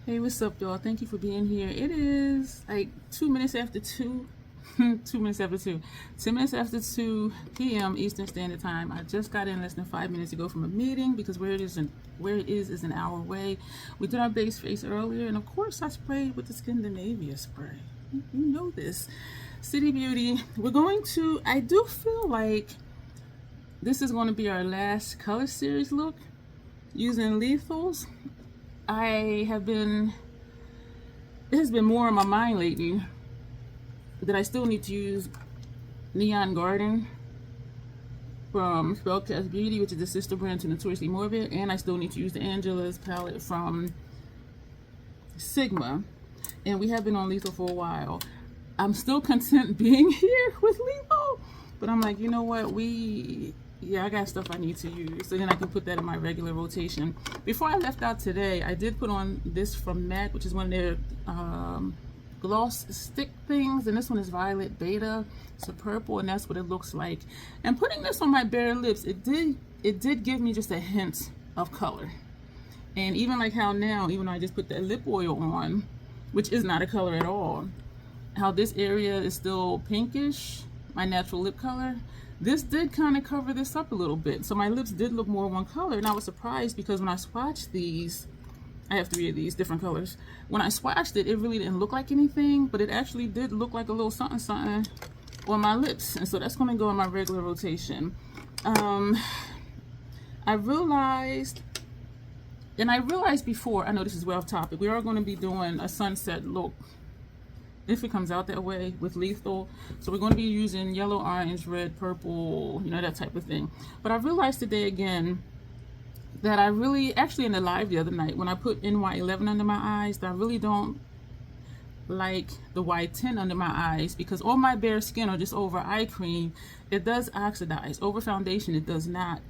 Hey, what's up, y'all? Thank you for being here. It is like 2 minutes after 2. 2 minutes after 2. 10 minutes after 2 p.m. Eastern Standard Time. I just got in less than 5 minutes ago from a meeting because where it is an hour away. We did our base face earlier, and of course I sprayed with the Scandinavia spray. You know this. City Beauty. We're going to, I do feel like this is going to be our last color series look using lethals. It has been more on my mind lately that I still need to use Neon Garden from Spellcast Beauty, which is the sister brand to Notoriously Morbid, and I still need to use the Angela's palette from Sigma. And we have been on Lethal for a while. I'm still content being here with Lethal, but I'm like, you know what, I got stuff I need to use, so then I can put that in my regular rotation. Before I left out today, I did put on this from MAC, which is one of their gloss stick things, and this one is Violet Beta. It's a purple, and that's what it looks like. And putting this on my bare lips, it did give me just a hint of color. And even like how now, even though I just put that lip oil on, which is not a color at all, how this area is still pinkish, my natural lip color, this did kind of cover this up a little bit. So my lips did look more one color, and I was surprised because when I swatched these, I have 3 of these different colors. When I swatched it, it really didn't look like anything, but it actually did look like a little something something on my lips. And so that's going to go in my regular rotation. I realized before, I know this is way off topic, we are going to be doing a sunset look if it comes out that way with Lethal. So we're going to be using yellow, orange, red, purple, you know, that type of thing. But I realized today again that I really, actually in the live the other night, when I put NY11 under my eyes, that I really don't like the Y10 under my eyes, because on my bare skin or just over eye cream, it does oxidize. Over foundation, it does not.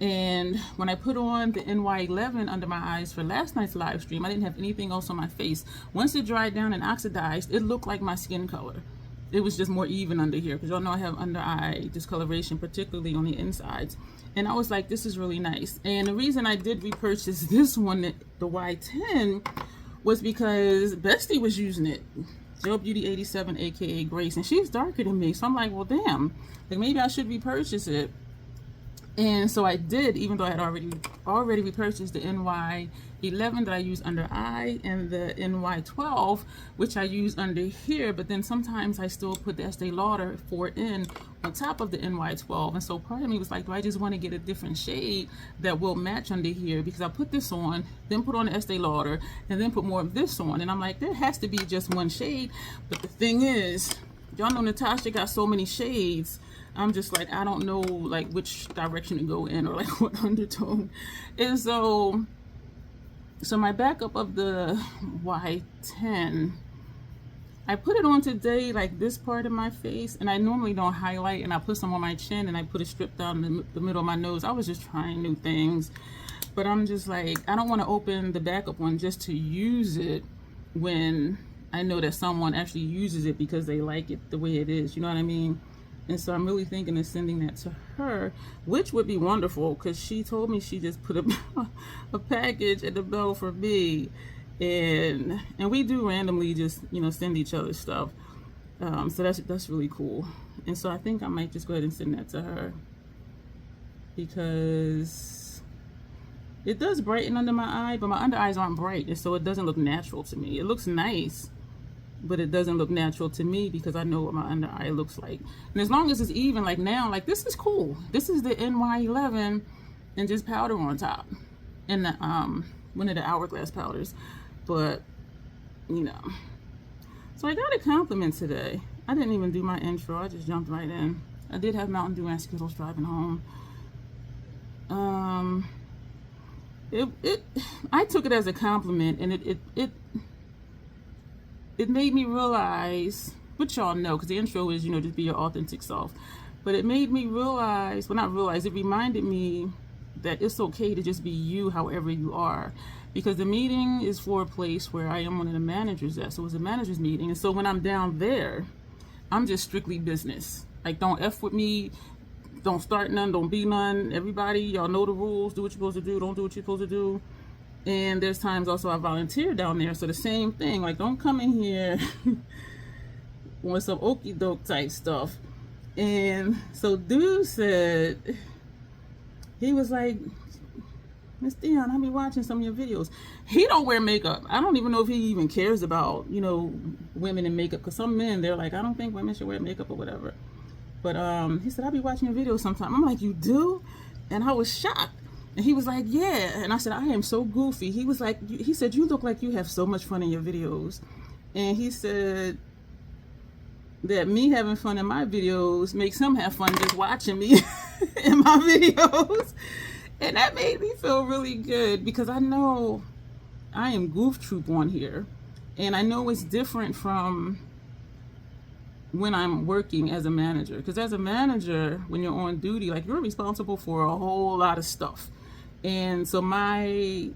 And when I put on the NY11 under my eyes for last night's live stream, I didn't have anything else on my face. Once it dried down and oxidized, it looked like my skin color. It was just more even under here, because y'all know I have under eye discoloration, particularly on the insides. And I was like, this is really nice. And the reason I did repurchase this one, the Y10, was because Bestie was using it. Joe Beauty 87, aka Grace, and she's darker than me. So I'm like, well, damn, like maybe I should repurchase it. And so I did, even though I had already repurchased the NY11 that I use under eye and the NY12, which I use under here, but then sometimes I still put the Estee Lauder 4N on top of the NY12. And so part of me was like, do I just want to get a different shade that will match under here? Because I put this on, then put on the Estee Lauder, and then put more of this on. And I'm like, there has to be just one shade. But the thing is, y'all know Natasha got so many shades. I'm just like, I don't know like which direction to go in or like what undertone. And so my backup of the Y10, I put it on today, like this part of my face, and I normally don't highlight, and I put some on my chin and I put a strip down the middle of my nose. I was just trying new things, but I'm just like, I don't want to open the backup one just to use it when I know that someone actually uses it because they like it the way it is, you know what I mean? And so I'm really thinking of sending that to her, which would be wonderful, because she told me she just put a package at the bell for me, and we do randomly just, you know, send each other stuff. So that's really cool. And so I think I might just go ahead and send that to her, because it does brighten under my eye, but my under eyes aren't bright, and so it doesn't look natural to me. It looks nice, but it doesn't look natural to me because I know what my under eye looks like. And as long as it's even, like now, like this is cool. This is the NY11 and just powder on top, and the one of the Hourglass powders. But you know, so I got a compliment today. I didn't even do my intro, I just jumped right in. I did have Mountain Dew and Skittles driving home. I took it as a compliment, and it made me realize, which y'all know, because the intro is, you know, just be your authentic self. But it made me realize, well, not realize, it reminded me that it's okay to just be you however you are. Because the meeting is for a place where I am one of the managers at. So it was a manager's meeting. And so when I'm down there, I'm just strictly business. Like, don't F with me. Don't start none. Don't be none. Everybody, y'all know the rules. Do what you're supposed to do. Don't do what you're supposed to do. And there's times also I volunteer down there. So the same thing, like, don't come in here on some okie doke type stuff. And so dude said, he was like, Miss Dion, I be watching some of your videos. He don't wear makeup. I don't even know if he even cares about, you know, women in makeup. Because some men, they're like, I don't think women should wear makeup or whatever. But he said, I be watching your videos sometime. I'm like, you do? And I was shocked. And he was like, yeah. And I said, I am so goofy. He was like, he said, you look like you have so much fun in your videos. And he said that me having fun in my videos makes him have fun just watching me in my videos. And that made me feel really good, because I know I am goof troop on here. And I know it's different from when I'm working as a manager. Because as a manager, when you're on duty, like, you're responsible for a whole lot of stuff. And so my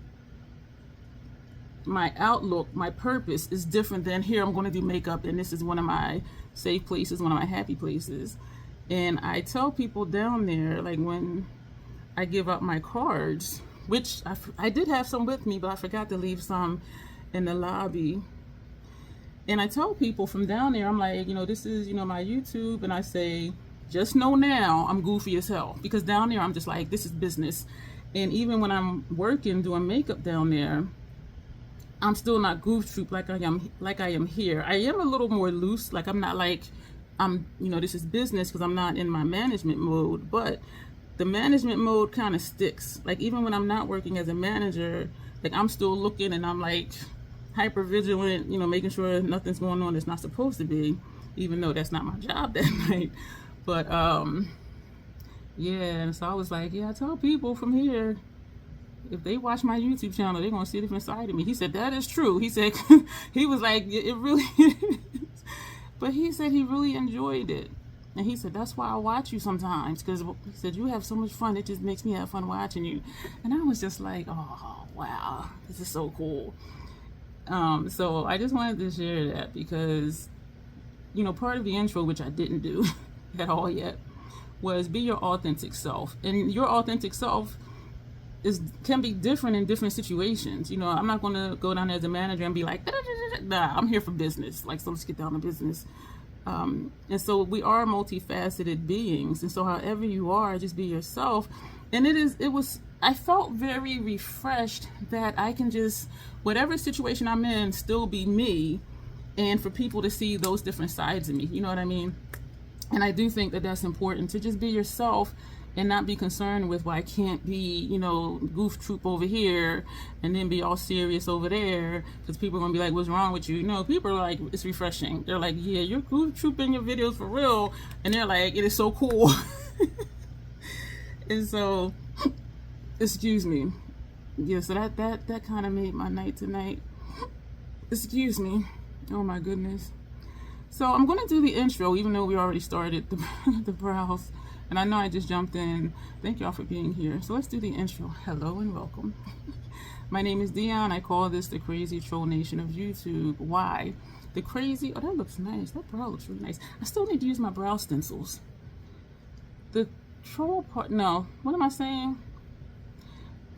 outlook, my purpose is different than here. I'm going to do makeup, and this is one of my safe places, one of my happy places. And I tell people down there, like, when I give out my cards, which I did have some with me, but I forgot to leave some in the lobby. And I tell people from down there, I'm like, you know, this is, you know, my YouTube. And I say, just know now I'm goofy as hell. Because down there, I'm just like, this is business. And even when I'm working, doing makeup down there, I'm still not goof troop like I am here. I am a little more loose. Like, I'm not like, you know, this is business, because I'm not in my management mode. But the management mode kind of sticks. Like, even when I'm not working as a manager, like, I'm still looking, and I'm like hyper vigilant, you know, making sure nothing's going on that's not supposed to be, even though that's not my job that night. But yeah, and so I was like, yeah, I tell people from here, if they watch my YouTube channel, they're gonna see a different side of me. He said, that is true. He said, he was like, it really is. But he said he really enjoyed it. And he said, that's why I watch you sometimes, because he said, you have so much fun, it just makes me have fun watching you. And I was just like, oh, wow, this is so cool. So I just wanted to share that, because, you know, part of the intro, which I didn't do at all yet, was be your authentic self. And your authentic self can be different in different situations. You know, I'm not going to go down there as a manager and be like, nah, I'm here for business. Like, so let's get down to business. And so we are multifaceted beings. And so however you are, just be yourself. And I felt very refreshed that I can just, whatever situation I'm in, still be me, and for people to see those different sides of me. You know what I mean? And I do think that that's important, to just be yourself and not be concerned with, well, I can't be, you know, goof troop over here and then be all serious over there, because people are going to be like, what's wrong with you? You know, people are like, it's refreshing. They're like, yeah, you're goof trooping your videos for real. And they're like, it is so cool. And so, excuse me. Yeah, so that kind of made my night tonight. Excuse me. Oh my goodness. So I'm going to do the intro, even though we already started the browse. And I know I just jumped in. Thank y'all for being here. So let's do the intro. Hello and welcome. My name is Dion. I call this the crazy troll nation of YouTube. Why? The crazy, oh, that looks nice. That brow looks really nice. I still need to use my brow stencils. The troll part, no. What am I saying?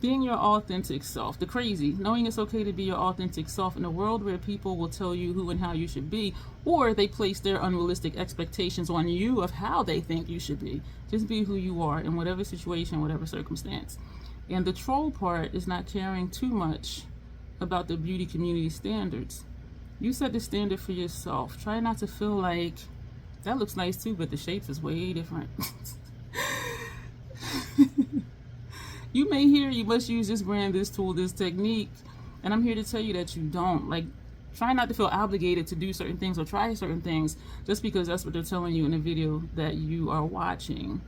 Being your authentic self. The crazy, knowing it's okay to be your authentic self in a world where people will tell you who and how you should be, or they place their unrealistic expectations on you of how they think you should be. Just be who you are in whatever situation, whatever circumstance. And the troll part is not caring too much about the beauty community standards. You set the standard for yourself. Try not to feel like, that looks nice too, but the shape is way different. You may hear you must use this brand, this tool, this technique, and I'm here to tell you that you don't. Like, try not to feel obligated to do certain things or try certain things just because that's what they're telling you in the video that you are watching.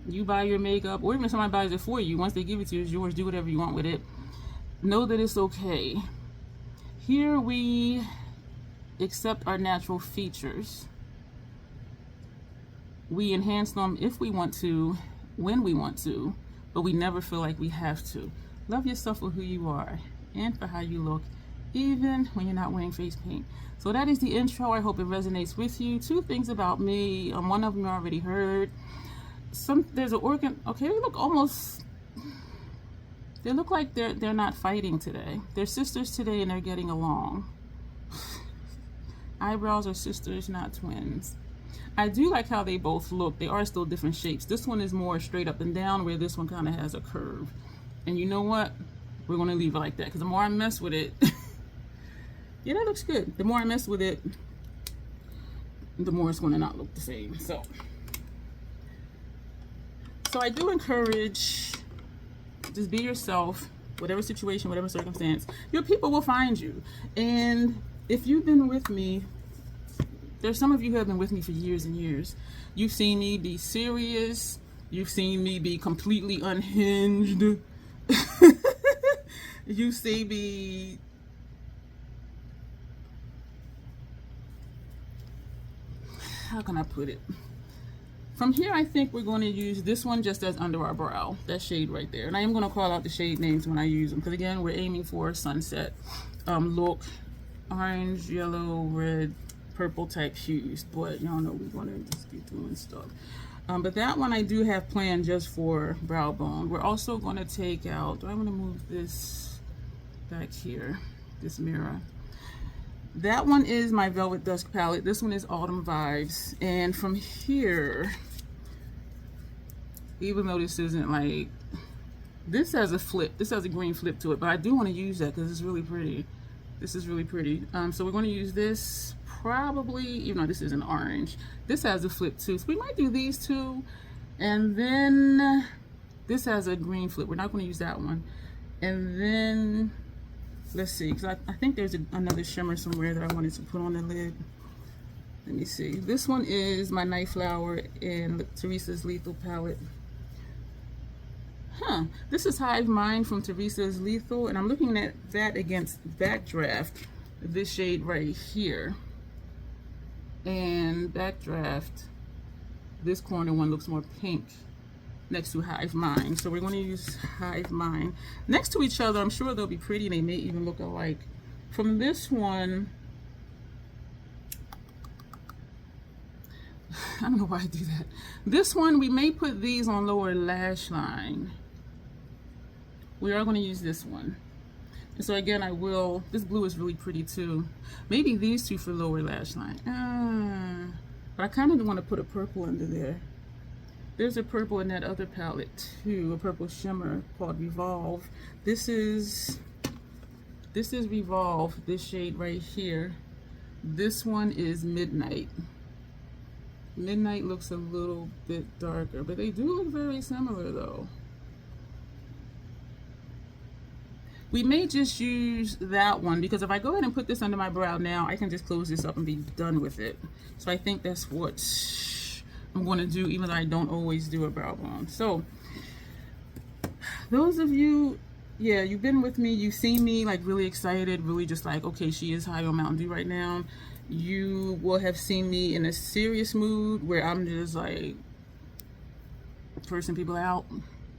You buy your makeup, or even if somebody buys it for you, once they give it to you, it's yours, do whatever you want with it. Know that it's okay. Here we accept our natural features. We enhance them if we want to, when we want to, but we never feel like we have to. Love yourself for who you are and for how you look, even when you're not wearing face paint. So that is the intro. I hope it resonates with you. 2 things about me. One of them you already heard. There's an organ. Okay, they look almost They look like they're not fighting today. They're sisters today and they're getting along. Eyebrows are sisters, not twins. I do like how they both look. They are still different shapes. This one is more straight up and down, where this one kind of has a curve. And you know what? We're going to leave it like that, because the more I mess with it, yeah, that looks good. The more I mess with it, the more it's going to not look the same. So I do encourage, just be yourself, whatever situation, whatever circumstance. Your people will find you. And if you've been with me, there's some of you who have been with me for years and years. You've seen me be serious. You've seen me be completely unhinged. You see me how can I put it? From here, I think we're going to use this one just as under our brow, that shade right there. And I am going to call out the shade names when I use them, because again, we're aiming for a sunset look. Orange, yellow, red, purple type hues. But y'all know we're going to just be doing stuff. But that one I do have planned just for brow bone. We're also going to take out, I'm going to move this back here, this mirror. That one is my Velvet Dusk palette. This one is Autumn Vibes. And from here, even though this isn't like, this has a flip, this has a green flip to it, but I do want to use that because it's really pretty. This is really pretty. So we're going to use this probably, even though this isn't orange. This has a flip too. So we might do these two. And then this has a green flip. We're not going to use that one. And then, let's see, because I think there's another shimmer somewhere that I wanted to put on the lid. Let me see. This one is my Night Flower in Teresa's Lethal palette. This is Hive Mind from Teresa's Lethal, and I'm looking at that against Backdraft, this shade right here. And Backdraft, this corner one looks more pink next to Hive Mind. So we're going to use Hive Mind. Next to each other, I'm sure they'll be pretty, and they may even look alike. From this one, I don't know why I do that. This one, we may put these on lower lash line. We are going to use this one. And so again, I will, this blue is really pretty too. Maybe these two for lower lash line. But I kind of want to put a purple under there. There's a purple in that other palette too, a purple shimmer called Revolve. This is Revolve, this shade right here. This one is Midnight. Midnight looks a little bit darker, but they do look very similar though. We may just use that one, because if I go ahead and put this under my brow now, I can just close this up and be done with it. So I think that's what I'm going to do, even though I don't always do a brow bone. So those of you, yeah, you've been with me, you've seen me like really excited, really just like, okay, she is high on Mountain Dew right now. You will have seen me in a serious mood where I'm just like cursing people out.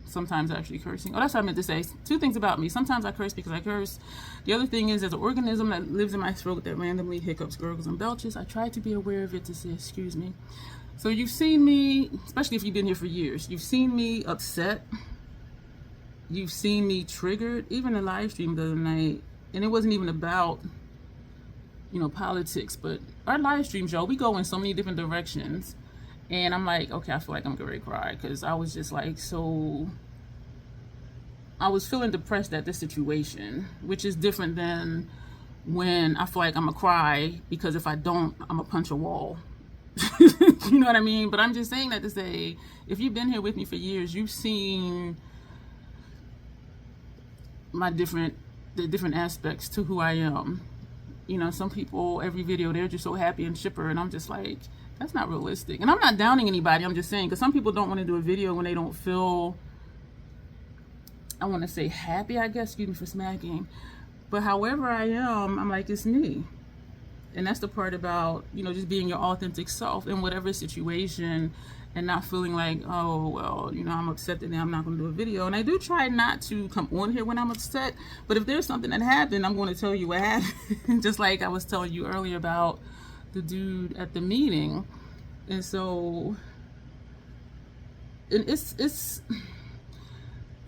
Sometimes actually cursing. Oh, that's what I meant to say. Two things about me. Sometimes I curse because I curse. The other thing is, there's an organism that lives in my throat that randomly hiccups, gurgles, and belches. I try to be aware of it to say, excuse me. So you've seen me, especially if you've been here for years, you've seen me upset. You've seen me triggered. Even the live stream the other night, and it wasn't even about, you know, politics, but our live streams, y'all, we go in so many different directions. And I'm like, okay, I feel like I'm gonna cry, because I was just like, I was feeling depressed at this situation, which is different than when I feel like I'm gonna cry, because if I don't, I'm gonna punch a wall. You know what I mean? But I'm just saying that to say, if you've been here with me for years, you've seen the different aspects to who I am. You know, some people, every video, they're just so happy and chipper, and I'm just like, that's not realistic. And I'm not downing anybody, I'm just saying, because some people don't want to do a video when they don't feel, I want to say happy, I guess, excuse me for smacking. But however I am, I'm like, it's me. And that's the part about, you know, just being your authentic self in whatever situation, and not feeling like, oh, well, you know, I'm upset that now I'm not going to do a video. And I do try not to come on here when I'm upset, but if there's something that happened, I'm going to tell you what happened. Just like I was telling you earlier about the dude at the meeting. And so, and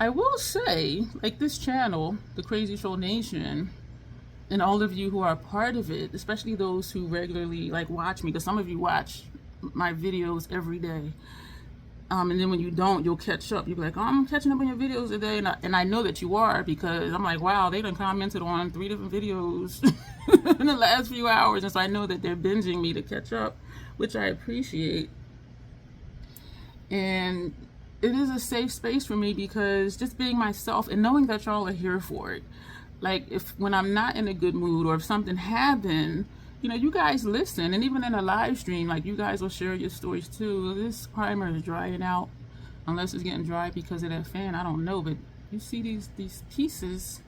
I will say, like this channel, the Crazy Troll Nation, and all of you who are part of it, especially those who regularly like watch me, because some of you watch my videos every day. And then when you don't, you'll catch up. You'll be like, oh, I'm catching up on your videos today. And I know that you are, because I'm like, wow, they done commented on 3 different videos in the last few hours. And so I know that they're binging me to catch up, which I appreciate. And it is a safe space for me, because just being myself and knowing that y'all are here for it. Like when I'm not in a good mood, or if something happened, you know, you guys listen. And even in a live stream, like, you guys will share your stories too. This primer is drying out, unless it's getting dry because of that fan. I don't know, but you see these pieces,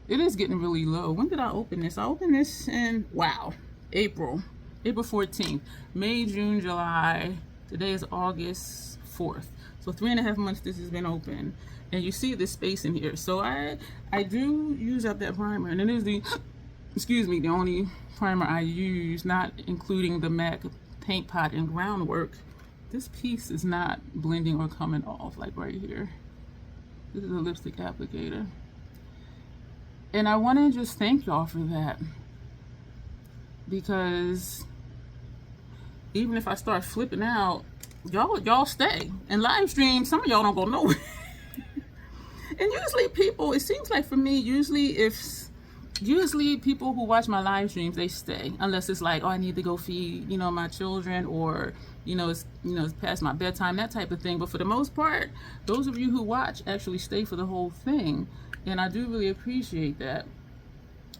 it is getting really low. When did I open this? I opened this in, wow, April 14th. May, June, July. Today is August 4th. So 3.5 months this has been open. And you see the space in here. So I do use up that primer. And it is the, excuse me, the only primer I use, not including the MAC paint pot and groundwork. This piece is not blending or coming off, like right here. This is a lipstick applicator. And I want to just thank y'all for that, because even if I start flipping out, y'all stay. And live stream, some of y'all don't go nowhere. And usually people, it seems like for me, usually people who watch my live streams, they stay, unless it's like, oh, I need to go feed, you know, my children, or it's past my bedtime, that type of thing. But for the most part, those of you who watch actually stay for the whole thing, and I do really appreciate that.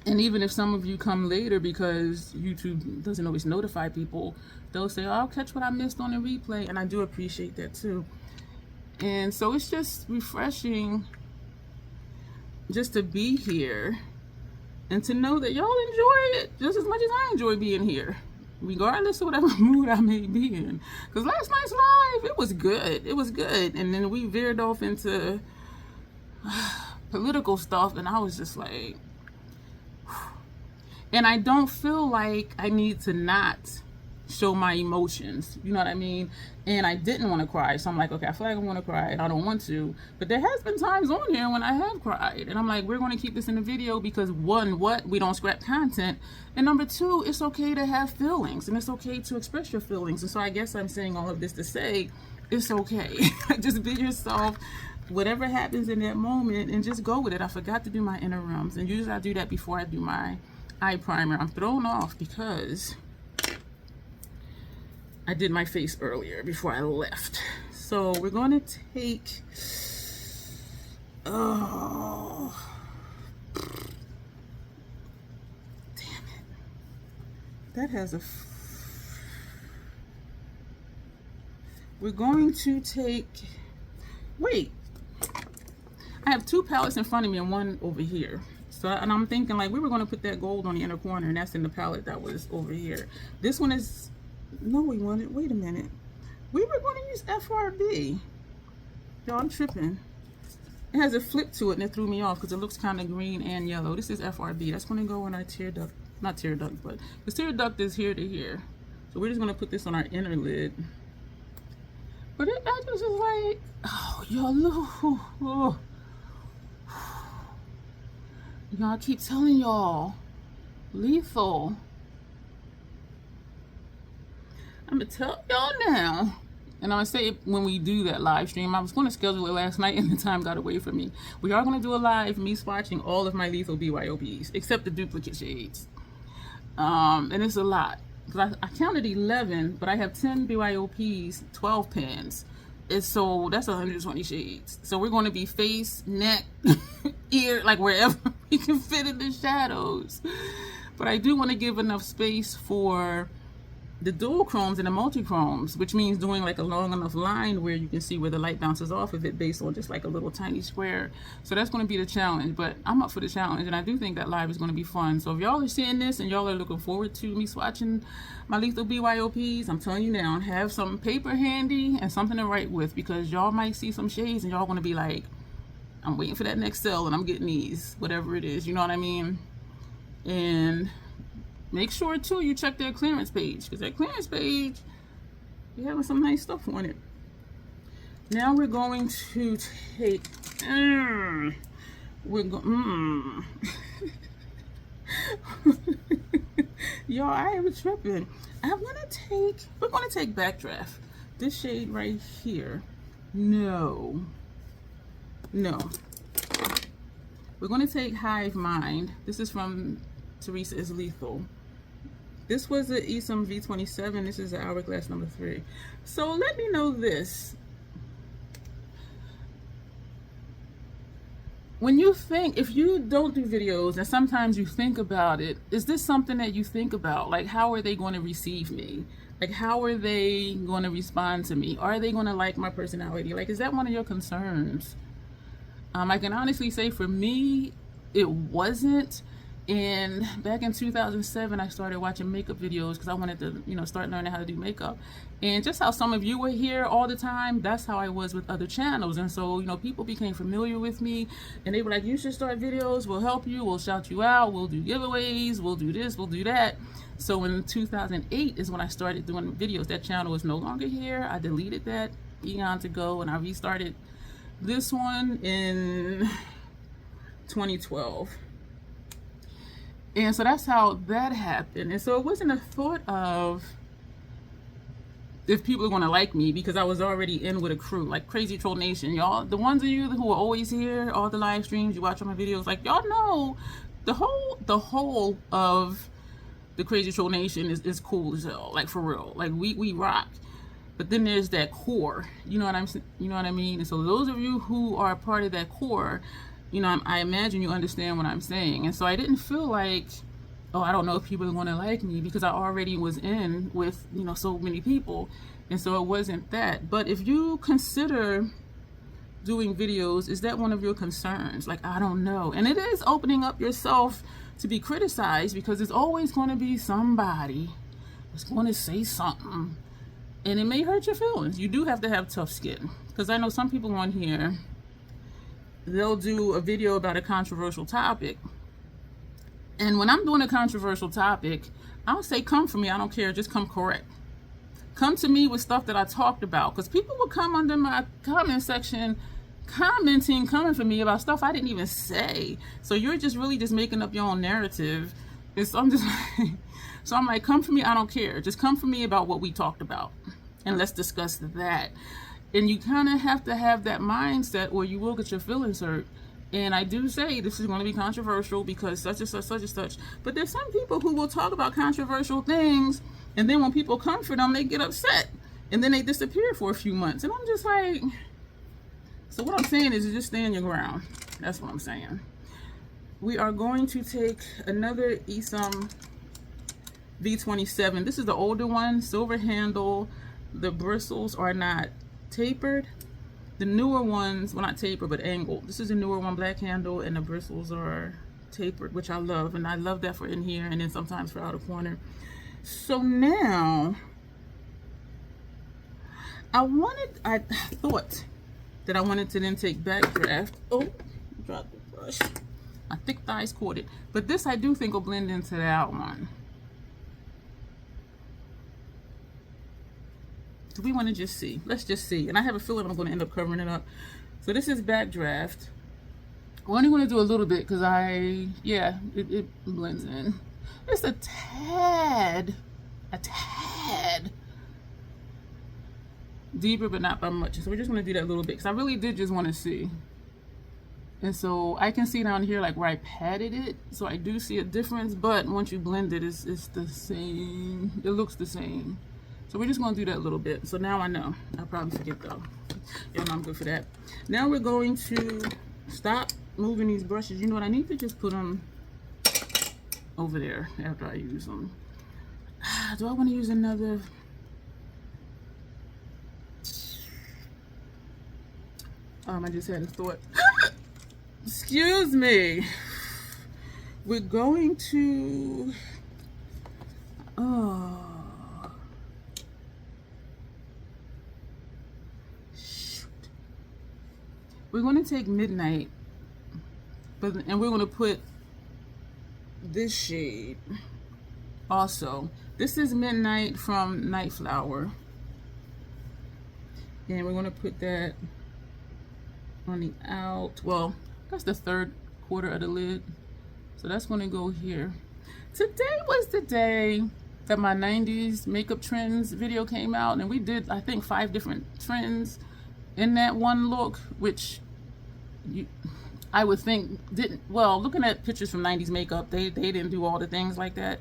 And even if some of you come later, because YouTube doesn't always notify people, they'll say, oh, I'll catch what I missed on the replay, and I do appreciate that too. And so it's just refreshing just to be here and to know that y'all enjoy it just as much as I enjoy being here, regardless of whatever mood I may be in. Because last night's live, it was good. It was good. And then we veered off into political stuff, and I was just like, and I don't feel like I need to not show my emotions, you know what I mean? And I didn't want to cry, so I'm like, okay, I feel like I want to cry and I don't want to, but there has been times on here when I have cried, and I'm like, we're going to keep this in the video, because one, we don't scrap content, and number two, it's okay to have feelings, and it's okay to express your feelings. And so I guess I'm saying all of this to say it's okay. Just be yourself, whatever happens in that moment, and just go with it. I forgot to do my interims, and usually I do that before I do my eye primer. I'm thrown off because I did my face earlier before I left. So we're going to take, oh, damn it. That has we're going to take, wait, I have 2 palettes in front of me and one over here. So, and I'm thinking like we were going to put that gold on the inner corner, and that's in the palette that was over here. This one is, no, we wanted, wait a minute. We were going to use FRB. Y'all, I'm tripping. It has a flip to it, and it threw me off because it looks kind of green and yellow. This is FRB. That's going to go on our tear duct. Not tear duct, but the tear duct is here to here. So we're just going to put this on our inner lid. But I was just like, oh, y'all, look. Oh. Y'all, I keep telling y'all, lethal. I'm gonna tell y'all now, and I'm gonna say it when we do that live stream. I was going to schedule it last night, and the time got away from me. We are going to do a live, me swatching all of my lethal BYOBs, except the duplicate shades. And it's a lot, because I counted 11, but I have 10 BYOPs, 12 pens. So that's 120 shades. So we're going to be face, neck, ear, like wherever we can fit in the shadows. But I do want to give enough space for the dual chromes and the multi-chromes, which means doing like a long enough line where you can see where the light bounces off of it based on just like a little tiny square. So that's going to be the challenge, but I'm up for the challenge, and I do think that live is going to be fun. So if y'all are seeing this and y'all are looking forward to me swatching my lethal BYOPs, I'm telling you now, have some paper handy and something to write with, because y'all might see some shades and y'all going to be like, I'm waiting for that next sale and I'm getting these, whatever it is, you know what I mean? And make sure too you check their clearance page, because their clearance page, you're having some nice stuff on it. Now we're going to take, y'all, I am tripping. We're gonna take Backdraft. This shade right here. No. We're gonna take Hive Mind. This is from Teresa is Lethal. This was the Esom V27. This is the Hourglass number 3. So let me know this. When you think, if you don't do videos and sometimes you think about it, is this something that you think about? Like, how are they going to receive me? Like, how are they going to respond to me? Are they going to like my personality? Like, is that one of your concerns? I can honestly say for me, it wasn't. And back in 2007, I started watching makeup videos because I wanted to, start learning how to do makeup. And just how some of you were here all the time, that's how I was with other channels. And so, people became familiar with me and they were like, you should start videos. We'll help you. We'll shout you out. We'll do giveaways. We'll do this. We'll do that. So in 2008 is when I started doing videos. That channel is no longer here. I deleted that eons ago and I restarted this one in 2012. And so that's how that happened. And so it wasn't a thought of if people are going to like me, because I was already in with a crew, like Crazy Troll Nation. Y'all, the ones of you who are always here, all the live streams, you watch all my videos, like, y'all know the whole of the Crazy Troll Nation is cool as hell, like, for real. Like, we rock. But then there's that core, you know what I mean? And so those of you who are part of that core, I imagine you understand what I'm saying. And so I didn't feel like, oh, I don't know if people are going to like me, because I already was in with, so many people. And so it wasn't that. But if you consider doing videos, is that one of your concerns? Like, I don't know. And it is opening up yourself to be criticized, because there's always going to be somebody that's going to say something. And it may hurt your feelings. You do have to have tough skin. Because I know some people on here, they'll do a video about a controversial topic. And when I'm doing a controversial topic, I'll say, come for me. I don't care. Just come correct. Come to me with stuff that I talked about. Because people will come under my comment section coming for me about stuff I didn't even say. So you're just really just making up your own narrative. And so I'm like, come for me. I don't care. Just come for me about what we talked about. And let's discuss that. And you kind of have to have that mindset, or you will get your feelings hurt. And I do say this is going to be controversial because such and such, such and such. But there's some people who will talk about controversial things, and then when people come for them, they get upset. And then they disappear for a few months. And I'm just like, so what I'm saying is just stand your ground. That's what I'm saying. We are going to take another Esom V27. This is the older one, silver handle. The bristles are not tapered. The newer ones, well, not tapered, but angled. This is a newer one, black handle, and the bristles are tapered, which I love. And I love that for in here and then sometimes for outer corner. So now, I thought that I wanted to then take Backdraft. Oh, dropped the brush. My thick thighs caught it. But this I do think will blend into that one. Do we want to just see? Let's just see. And I have a feeling I'm going to end up covering it up. So this is Backdraft. I'm only going to do a little bit because it blends in. It's a tad deeper, but not by much. So we're just going to do that a little bit because I really did just want to see. And so I can see down here like where I patted it. So I do see a difference, but once you blend it, it's the same. It looks the same. So we're just going to do that a little bit. So now I know. I'll probably forget though. Y'all know I'm good for that. Now we're going to stop moving these brushes. You know what? I need to just put them over there after I use them. Do I want to use another? I just had a thought. Excuse me. We're going to... We're going to take Midnight, and we're going to put this shade also. This is Midnight from Night Flower. And we're going to put that on the out. Well, that's the third quarter of the lid. So that's going to go here. Today was the day that my 90s makeup trends video came out. And we did, I think, 5 different trends in that one look, which I would think didn't, well, looking at pictures from 90s makeup, they didn't do all the things like that.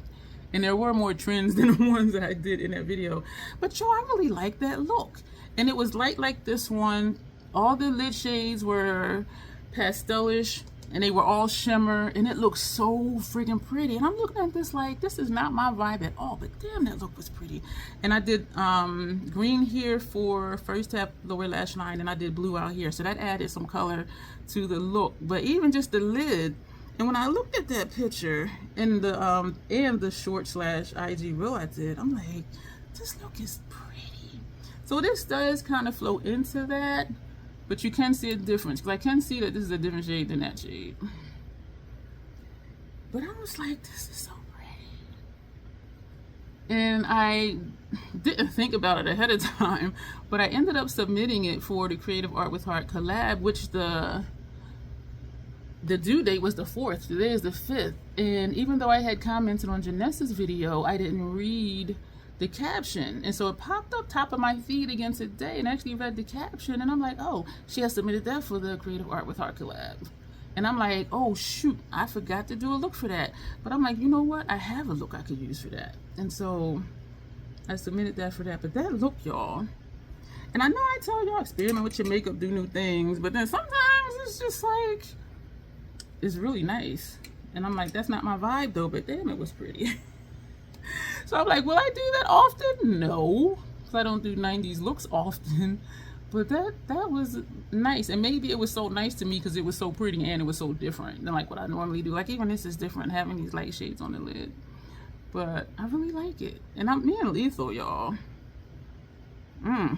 And there were more trends than the ones that I did in that video. But y'all, I really like that look. And it was light like this one. All the lid shades were pastelish and they were all shimmer, and it looked so freaking pretty. And I'm looking at this like, this is not my vibe at all, but damn, that look was pretty. And I did green here for first tap lower lash line, and I did blue out here. So that added some color to the look. But even just the lid, and when I looked at that picture in the short slash IG reel I did, I'm like, this look is pretty. So this does kind of flow into that, but you can see a difference, because I can see that this is a different shade than that shade. But I was like, this is so pretty. And I didn't think about it ahead of time, but I ended up submitting it for the Creative Art with Heart collab, which the due date was the 4th. Today is the 5th. And even though I had commented on Janessa's video, I didn't read the caption. And so it popped up top of my feed again today, and actually read the caption, and I'm like, oh, she has submitted that for the Creative Art with Heart collab. And I'm like, oh shoot, I forgot to do a look for that. But I'm like, you know what? I have a look I could use for that. And so I submitted that for that. But that look, y'all. And I know I tell y'all, experiment with your makeup, do new things, but then sometimes it's just like, it's really nice. And I'm like, that's not my vibe though, but damn, it was pretty. So I'm like, will I do that often? No, because I don't do 90s looks often. But that was nice. And maybe it was so nice to me because it was so pretty and it was so different than like what I normally do. Like even this is different, having these light shades on the lid. But I really like it. And I'm being lethal, y'all. Alright,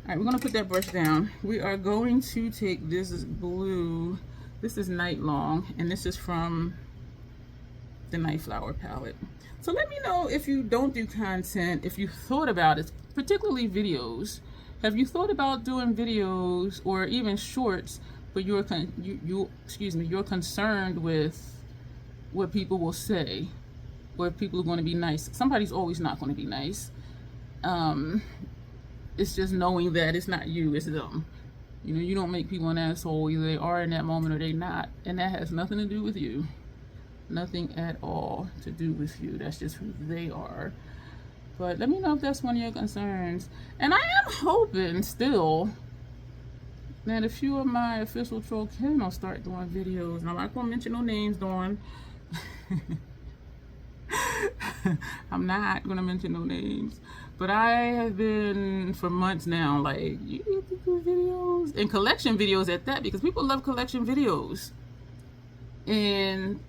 we're going to put that brush down. We are going to take this blue. This is Night Long, and this is from the Night Flower palette. So let me know if you don't do content, if you thought about it, particularly videos. Have you thought about doing videos or even shorts, but you're concerned with what people will say, or if people are going to be nice? Somebody's always not going to be nice. It's just knowing that it's not you, it's them. You know, you don't make people an asshole. Either they are in that moment or they not, and that has nothing to do with you. Nothing at all to do with you. That's just who they are. But let me know if that's one of your concerns. And I am hoping still that a few of my official troll kin will start doing videos. And I'm not gonna mention no names, Dawn. I'm not gonna mention no names. But I have been for months now like, you need to do videos, and collection videos at that, because people love collection videos. And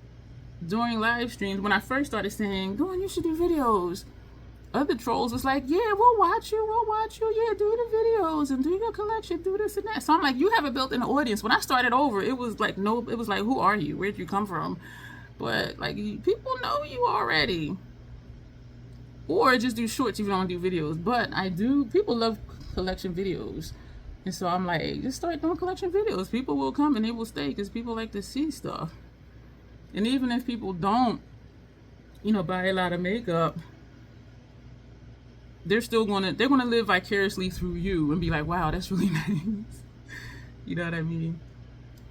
during live streams, when I first started saying, Dawn, you should do videos, other trolls was like, yeah, we'll watch you, yeah, do the videos and do your collection, do this and that. So I'm like, you have a built-in audience. When I started over, it was like, no, it was like, who are you? Where'd you come from? But like, people know you already. Or just do shorts if you don't do videos. But I do, people love collection videos. And so I'm like, just start doing collection videos. People will come and they will stay because people like to see stuff. And even if people don't, you know, buy a lot of makeup, they're gonna live vicariously through you and be like, wow, that's really nice. You know what I mean?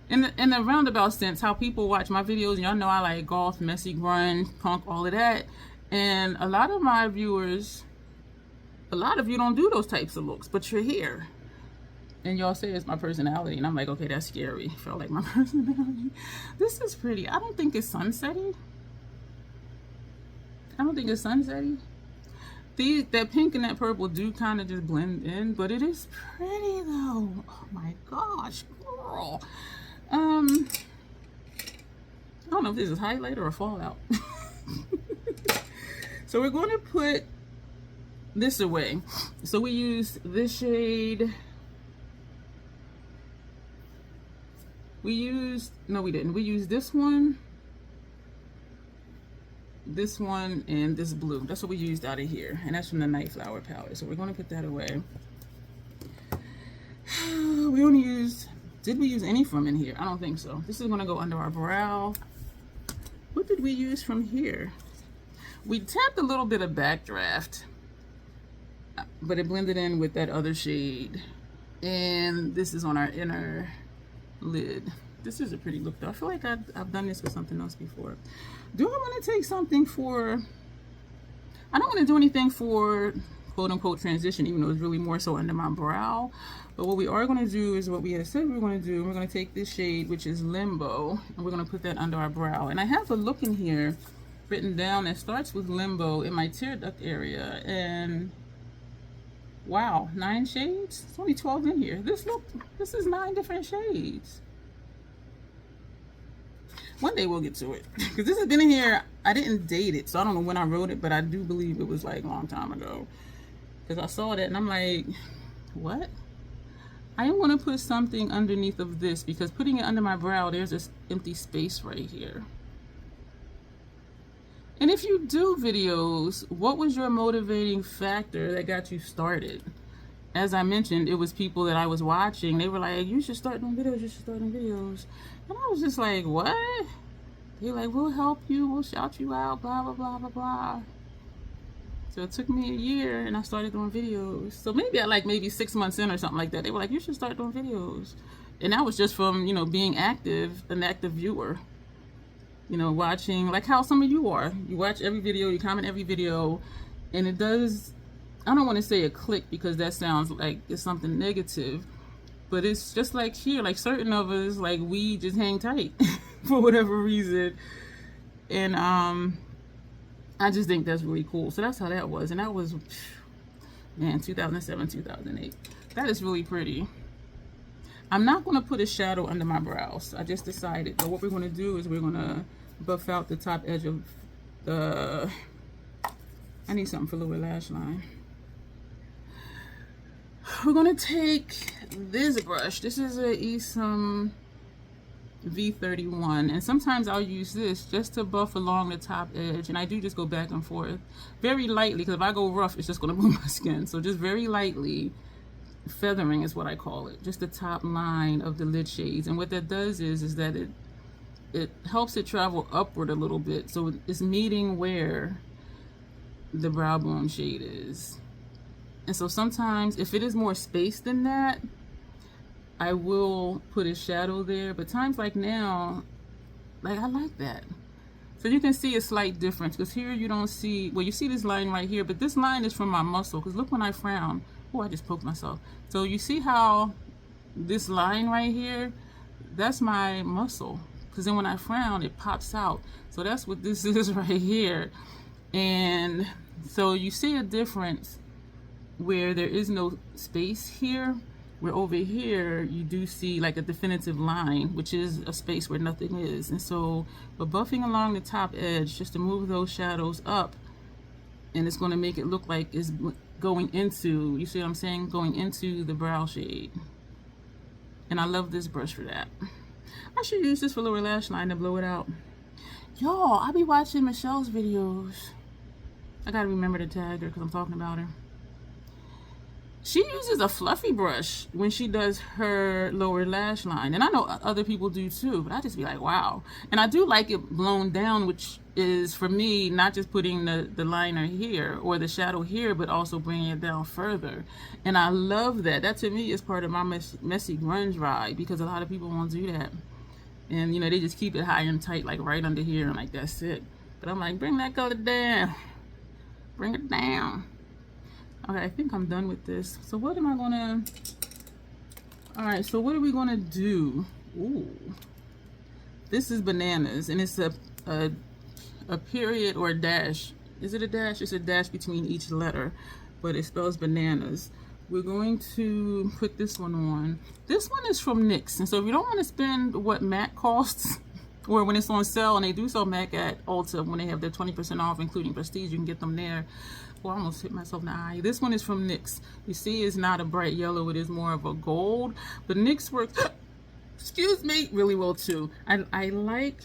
In the roundabout sense, how people watch my videos, and y'all know I like goth, messy, grunge, punk, all of that. And a lot of my viewers, a lot of you don't do those types of looks, but you're here. And y'all say it's my personality, and I'm like, okay, that's scary. I feel like my personality. This is pretty. I don't think it's sunsetty. That pink and that purple do kind of just blend in, but it is pretty though. Oh my gosh, girl. I don't know if this is highlight or a fallout. So we're going to put this away. So we used this shade. No, we didn't. We used this one, and this blue. That's what we used out of here. And that's from the Night Flower palette. So we're going to put that away. we only used, did we use any from in here? I don't think so. This is gonna go under our brow. What did we use from here? We tapped a little bit of Backdraft, but it blended in with that other shade. And this is on our inner lid. This is a pretty look though. I feel like I've done this with something else before. Do I want to take something for, I don't want to do anything for quote unquote transition, even though it's really more so under my brow. But what we are going to do is what we had said we were going to do. We're going to take this shade, which is Limbo, and we're going to put that under our brow. And I have a look in here written down that starts with Limbo in my tear duct area. And wow, 9 shades? It's only 12 in here. This is 9 different shades. One day we'll get to it. Because this has been in here, I didn't date it, so I don't know when I wrote it, but I do believe it was like a long time ago. Because I saw that and I'm like, what? I am going to put something underneath of this, because putting it under my brow, there's this empty space right here. And if you do videos, what was your motivating factor that got you started? As I mentioned, it was people that I was watching. They were like, you should start doing videos, you should start doing videos. And I was just like, what? They're like, we'll help you, we'll shout you out, blah, blah, blah, blah, blah. So it took me a year and I started doing videos. So maybe at like maybe 6 months in or something like that, they were like, you should start doing videos. And that was just from, you know, being active, an active viewer. You know, watching, like how some of you are. You watch every video, you comment every video, and it does, I don't want to say a click because that sounds like it's something negative, but it's just like here, like certain of us, like we just hang tight for whatever reason. And I just think that's really cool. So that's how that was. And that was, man, 2007, 2008. That is really pretty. I'm not going to put a shadow under my brows. I just decided. But what we're going to do is we're going to buff out the top edge of the, I need something for lower lash line. We're going to take this brush. This is a Esom V31, and sometimes I'll use this just to buff along the top edge, and I do just go back and forth very lightly, because if I go rough it's just going to move my skin. So just very lightly feathering is what I call it, just the top line of the lid shades. And what that does is that it helps it travel upward a little bit, so it's meeting where the brow bone shade is. And so sometimes if it is more space than that, I will put a shadow there, but times like now, like I like that. So you can see a slight difference, because here you don't see, well, you see this line right here, but this line is from my muscle, because look when I frown. Oh, I just poked myself. So you see how this line right here, that's my muscle, because then when I frown, it pops out. So that's what this is right here. And so you see a difference where there is no space here, where over here you do see like a definitive line, which is a space where nothing is. And so we're buffing along the top edge just to move those shadows up, and it's going to make it look like it's going into, you see what I'm saying, going into the brow shade. And I love this brush for that. I should use this for lower lash line to blow it out. Y'all, I be watching Michelle's videos. I gotta remember to tag her because I'm talking about her. She uses a fluffy brush when she does her lower lash line, and I know other people do too, but I just be like, wow. And I do like it blown down, which is for me not just putting the liner here or the shadow here, but also bringing it down further. And I love that. That to me is part of my messy grunge ride, because a lot of people won't do that, and you know, they just keep it high and tight, like right under here, and like that's it. But I'm like, bring that color down, bring it down. Okay, I think I'm done with this. So what am I gonna, all right, so what are we gonna do? Ooh, this is bananas, and it's a period or a dash. Is it a dash? It's a dash between each letter, but it spells bananas. We're going to put this one on. This one is from NYX, and so if you don't want to spend what MAC costs, or when it's on sale, and they do sell MAC at Ulta when they have their 20% off, including Prestige, you can get them there. Well, I almost hit myself in the eye. This one is from NYX. You see, it's not a bright yellow, it is more of a gold, but NYX works, excuse me, really well too. I like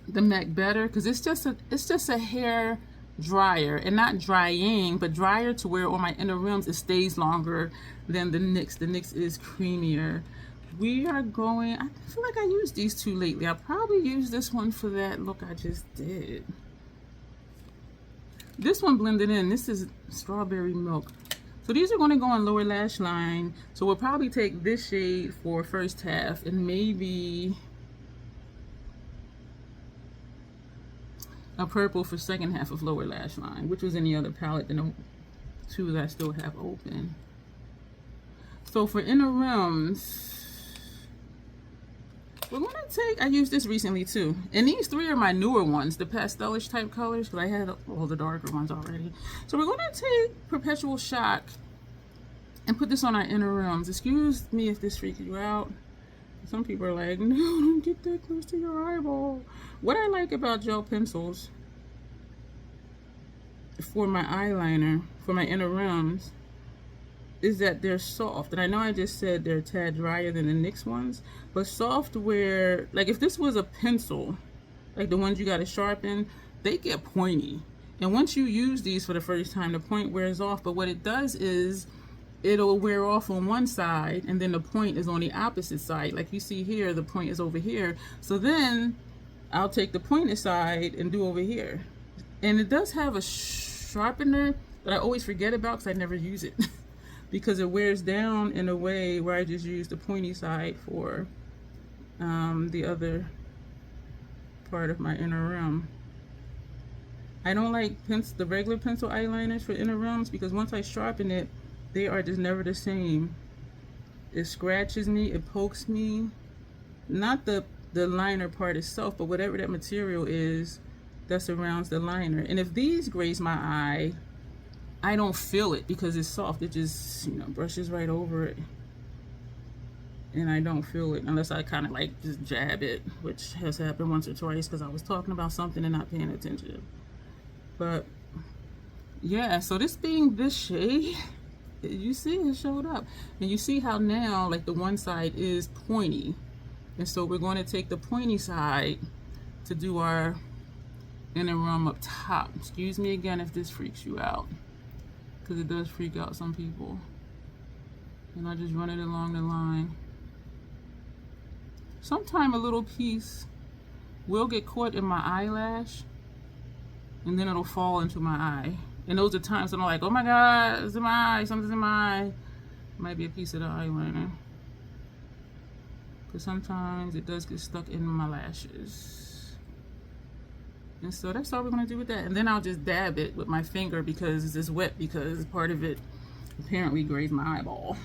the MAC better because it's just a hair drier, and not drying, but drier to where on my inner rims it stays longer than the NYX. The NYX is creamier. We are going, I feel like I used these two lately. I probably used this one for that look I just did. This one blended in. This is Strawberry Milk. So these are going to go on lower lash line. So we'll probably take this shade for first half and maybe a purple for second half of lower lash line, which was in the other palette than the two that I still have open. So for inner rims, we're going to take, I used this recently too, and these three are my newer ones, the pastelish type colors, because I had all the darker ones already. So we're going to take Perpetual Shock and put this on our inner rims. Excuse me if this freaks you out. Some people are like, no, don't get that close to your eyeball. What I like about gel pencils for my eyeliner, for my inner rims, is that they're soft. And I know I just said they're a tad drier than the NYX ones, but soft where, like if this was a pencil, like the ones you gotta sharpen, they get pointy. And once you use these for the first time, the point wears off. But what it does is it'll wear off on one side and then the point is on the opposite side. Like you see here, the point is over here. So then I'll take the pointed side and do over here. And it does have a sharpener that I always forget about because I never use it. Because it wears down in a way where I just use the pointy side for the other part of my inner rim. I don't like the regular pencil eyeliners for inner rims because once I sharpen it, they are just never the same. It scratches me, it pokes me. Not the liner part itself, but whatever that material is that surrounds the liner. And if these graze my eye, I don't feel it because it's soft. It just, brushes right over it. And I don't feel it unless I kind of like just jab it, which has happened once or twice because I was talking about something and not paying attention. But yeah, so this being this shade, you see it showed up. And you see how now like the one side is pointy. And so we're going to take the pointy side to do our inner rim up top. Excuse me again if this freaks you out, because it does freak out some people. And I just run it along the line. Sometime a little piece will get caught in my eyelash and then it'll fall into my eye. And those are times when I'm like, oh my God, it's in my eye, something's in my eye. Might be a piece of the eyeliner. Because sometimes it does get stuck in my lashes. And so that's all we're gonna do with that. And then I'll just dab it with my finger because it's wet, because part of it apparently grazed my eyeball.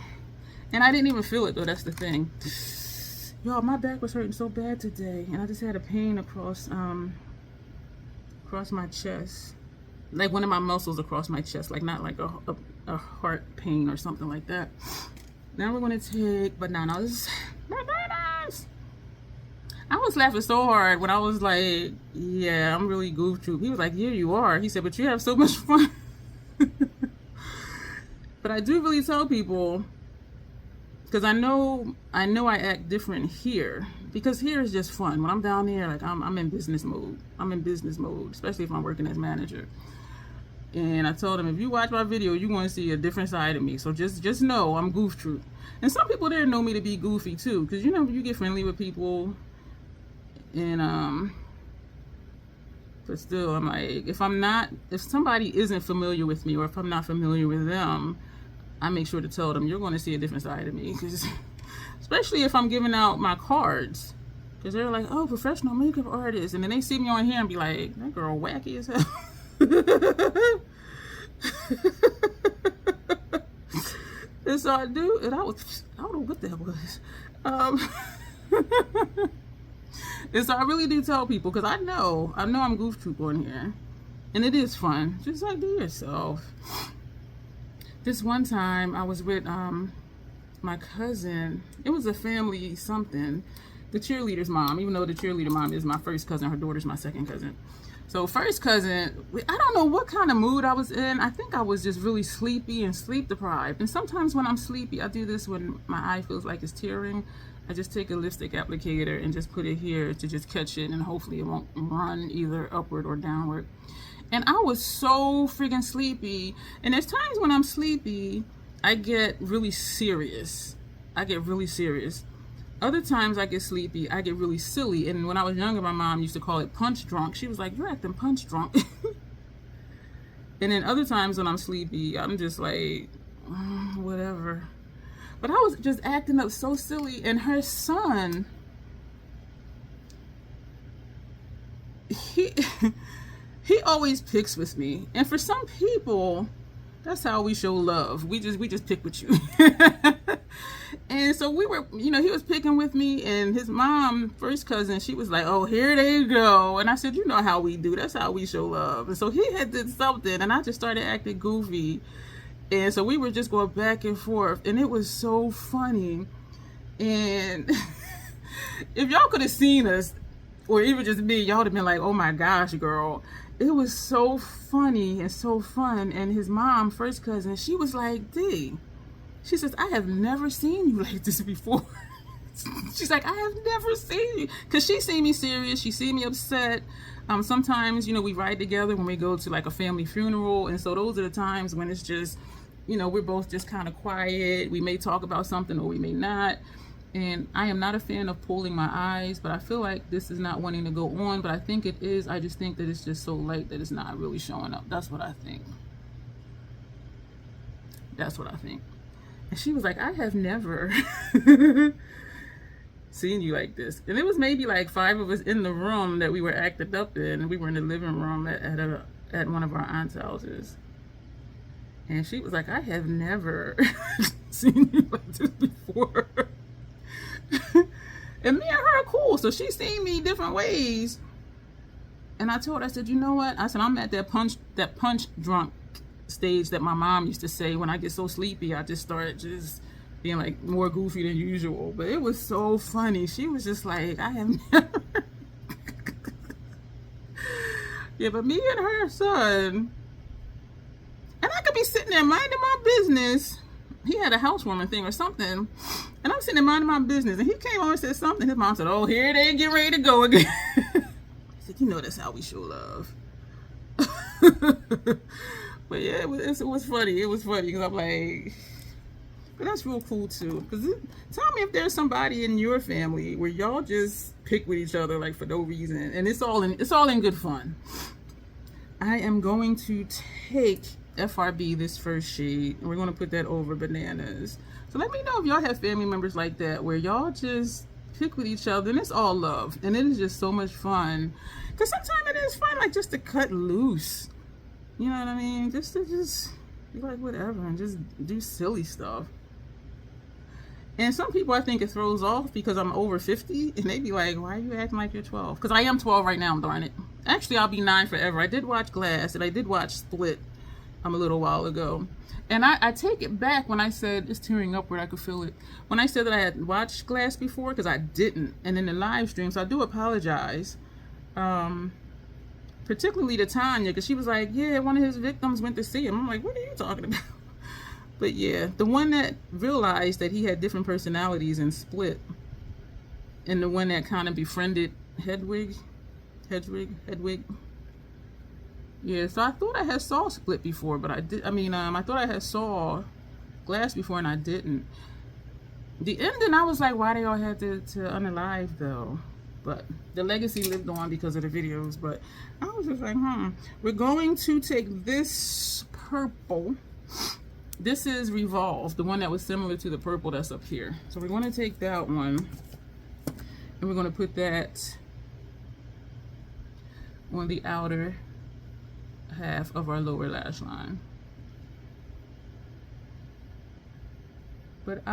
And I didn't even feel it though, that's the thing. Y'all, my back was hurting so bad today, and I just had a pain across my chest. Like one of my muscles across my chest, like not like a heart pain or something like that. Now we're gonna take bananas. Bananas! I was laughing so hard when I was like, yeah, I'm really goof troop. He was like, yeah, you are. He said, but you have so much fun. But I do really tell people, because I know I act different here, because here is just fun. When I'm down there, like I'm in business mode. I'm in business mode, especially if I'm working as manager. And I told him, if you watch my video, you're going to see a different side of me. So just know I'm goof troop. And some people there know me to be goofy too, because you get friendly with people, and but still, I'm like, if somebody isn't familiar with me, or if I'm not familiar with them, I make sure to tell them, you're going to see a different side of me. Because especially if I'm giving out my cards, because they're like, oh, professional makeup artist, and then they see me on here and be like, that girl wacky as hell. And so I do, and I don't know what that was. And so I really do tell people, because I know I'm goof troop on here, and it is fun. Just like, do yourself. This one time I was with my cousin. It was a family something. The cheerleader's mom, even though the cheerleader mom is my first cousin, her daughter's my second cousin. So first cousin, I don't know what kind of mood I was in. I think I was just really sleepy and sleep deprived. And sometimes when I'm sleepy, I do this when my eye feels like it's tearing. I just take a lipstick applicator and just put it here to just catch it, and hopefully it won't run either upward or downward. And I was so freaking sleepy. And there's times when I'm sleepy, I get really serious. Other times I get sleepy, I get really silly. And when I was younger, my mom used to call it punch drunk. She was like, "You're acting punch drunk." And then other times when I'm sleepy, I'm just like, whatever. But I was just acting up so silly. And her son, he always picks with me. And for some people, that's how we show love. We just pick with you. And so we were, he was picking with me, and his mom, first cousin, she was like, "Oh, here they go." And I said, "You know how we do. That's how we show love." And so he had did something, and I just started acting goofy. And so we were just going back and forth, and it was so funny. And if y'all could have seen us, or even just me, y'all would have been like, "Oh my gosh, girl." It was so funny and so fun. And his mom, first cousin, she was like, "D," she says, "I have never seen you like this before." She's like, "I have never seen you." Because she seen me serious. She seen me upset. Sometimes, we ride together when we go to like a family funeral. And so those are the times when it's just, we're both just kind of quiet. We may talk about something or we may not. And I am not a fan of pulling my eyes, but I feel like this is not wanting to go on. But I think it is. I just think that it's just so light that it's not really showing up. That's what I think. And she was like, "I have never seen you like this." And it was maybe like 5 of us in the room that we were acted up in. We were in the living room at one of our aunt's houses. And she was like, "I have never seen you like this before." And me and her are cool. So she's seen me different ways. And I told her, I said, "You know what?" I said, "I'm at that punch drunk stage that my mom used to say when I get so sleepy, I just start just being like more goofy than usual." But it was so funny. She was just like, "I have never." Yeah, but me and her son, and I could be sitting there minding my business. He had a housewarming thing or something, and I'm sitting there minding my business, and he came over and said something. His mom said, "Oh, here they get ready to go again." I said, "That's how we show love." But yeah, it was funny. It was funny because I'm like, but that's real cool too. Because tell me if there's somebody in your family where y'all just pick with each other like for no reason, and it's all in good fun. I am going to take FRB, this first shade, and we're going to put that over Bananas. So let me know if y'all have family members like that where y'all just pick with each other and it's all love, and it is just so much fun. Because sometimes it is fun, like just to cut loose. You know what I mean? Just to be like whatever and just do silly stuff. And some people, I think it throws off because I'm over 50, and they be like, "Why are you acting like you're 12?" Because I am 12 right now, darn it. Actually, I'll be 9 forever. I did watch Glass, and I did watch Split a little while ago. And I take it back when I said, it's tearing up where I could feel it. When I said that I had watched Glass before, because I didn't. And in the live stream, so I do apologize. Particularly to Tanya, because she was like, "Yeah, one of his victims went to see him." I'm like, "What are you talking about?" But yeah, the one that realized that he had different personalities in Split, and the one that kind of befriended Hedwig. Yeah, so I thought I had saw Split before, but I thought I had saw Glass before, and I didn't. The ending, I was like, why they all had to unalive though? But the legacy lived on because of the videos. But I was just like, we're going to take this purple. This is Revolve, the one that was similar to the purple that's up here. So we're going to take that one, and we're going to put that on the outer half of our lower lash line. But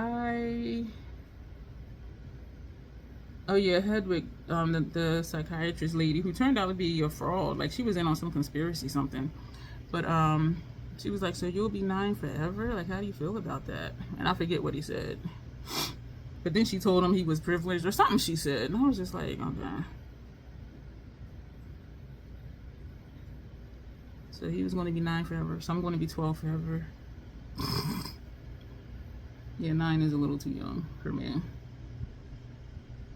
oh yeah, Hedwig, the psychiatrist lady who turned out to be a fraud. Like, she was in on some conspiracy something. But she was like, "So you'll be 9 forever? Like, how do you feel about that?" And I forget what he said. But then she told him he was privileged or something she said. And I was just like, okay. So he was going to be 9 forever. So I'm going to be 12 forever. Yeah, 9 is a little too young for me.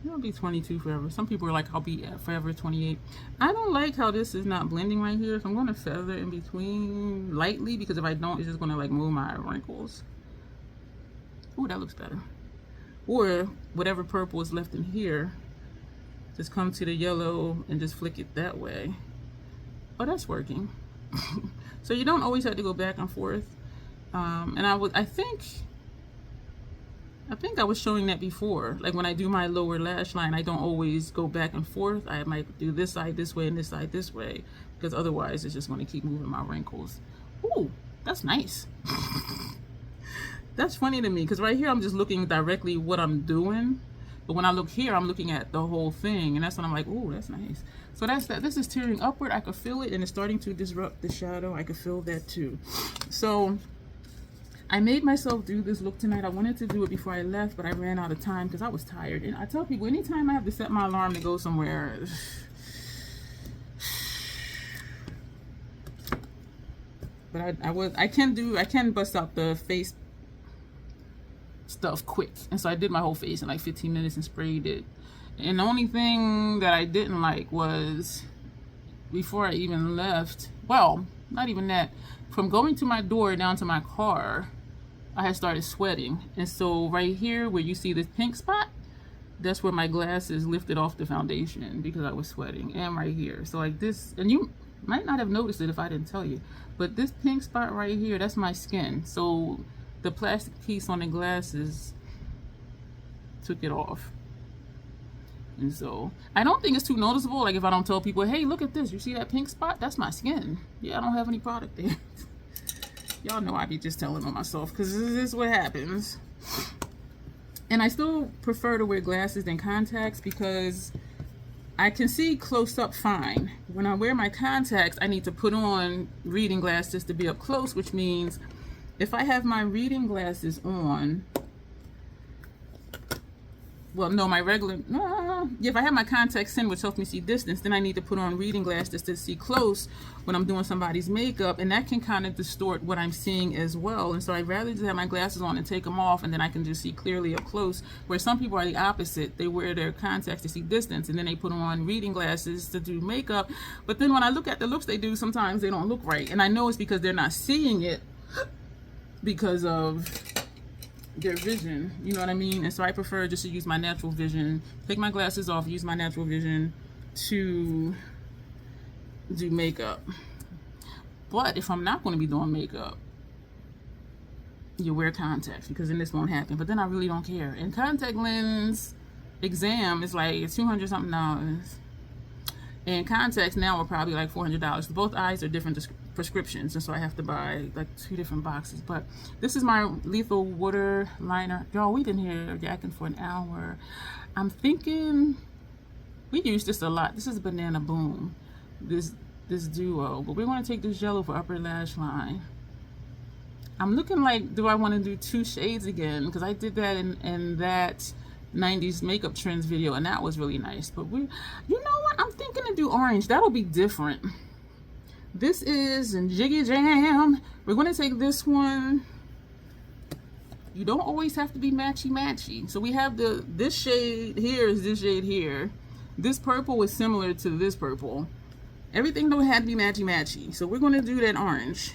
It'll be 22 forever. Some people are like, I'll be at forever 28. I don't like how this is not blending right here, so I'm going to feather in between lightly, because if I don't, it's just going to like move my wrinkles. Ooh, that looks better. Or whatever purple is left in here, just come to the yellow and just flick it that way. Oh, that's working. So you don't always have to go back and forth. And I think I was showing that before. Like when I do my lower lash line, I don't always go back and forth. I might do this side this way and this side this way, because otherwise it's just going to keep moving my wrinkles. Ooh, that's nice. That's funny to me, because right here I'm just looking directly what I'm doing. But when I look here, I'm looking at the whole thing, and that's when I'm like, ooh, that's nice. So that's that. This is tearing upward. I could feel it, and it's starting to disrupt the shadow. I could feel that too. So I made myself do this look tonight. I wanted to do it before I left, but I ran out of time because I was tired. And I tell people, anytime I have to set my alarm to go somewhere, but I can bust out the face stuff quick, and so I did my whole face in like 15 minutes and sprayed it. And the only thing that I didn't like was, before I even left, well, not even that, from going to my door down to my car, I had started sweating. And so right here where you see this pink spot, that's where my glasses lifted off the foundation because I was sweating. And right here, so like this, and you might not have noticed it if I didn't tell you, but this pink spot right here, that's my skin. So the plastic piece on the glasses took it off. And so I don't think it's too noticeable. Like if I don't tell people, hey, look at this, you see that pink spot? That's my skin. Yeah, I don't have any product there. Y'all know I be just telling on myself, because this is what happens. And I still prefer to wear glasses than contacts, because I can see close up fine. When I wear my contacts, I need to put on reading glasses to be up close, which means if I have my reading glasses on, well, no, my regular, if I have my contacts in, which helps me see distance, then I need to put on reading glasses to see close when I'm doing somebody's makeup, and that can kind of distort what I'm seeing as well. And so I'd rather just have my glasses on and take them off, and then I can just see clearly up close, where some people are the opposite. They wear their contacts to see distance, and then they put on reading glasses to do makeup. But then when I look at the looks they do, sometimes they don't look right. And I know it's because they're not seeing it because of their vision, you know what I mean? And so I prefer just to use my natural vision, take my glasses off, use my natural vision to do makeup. But if I'm not going to be doing makeup, you wear contacts, because then this won't happen. But then I really don't care. And contact lens exam is like $200 something. And contacts now are probably like $400. Both eyes are different prescriptions, and so I have to buy like 2 different boxes. But this is my lethal water liner. Y'all, we've been here yakking for an hour. I'm thinking we use this a lot. This is Banana Boom, this duo, but we're going to take this yellow for upper lash line. I'm looking like, do I want to do 2 shades again? Because I did that in that 90s makeup trends video, and that was really nice. But you know what, I'm thinking to do orange. That'll be different. This is Jiggy Jam. We're going to take this one. You don't always have to be matchy. So we have this shade here is this shade here. This purple is similar to this purple. Everything don't have to be matchy. So we're going to do that orange.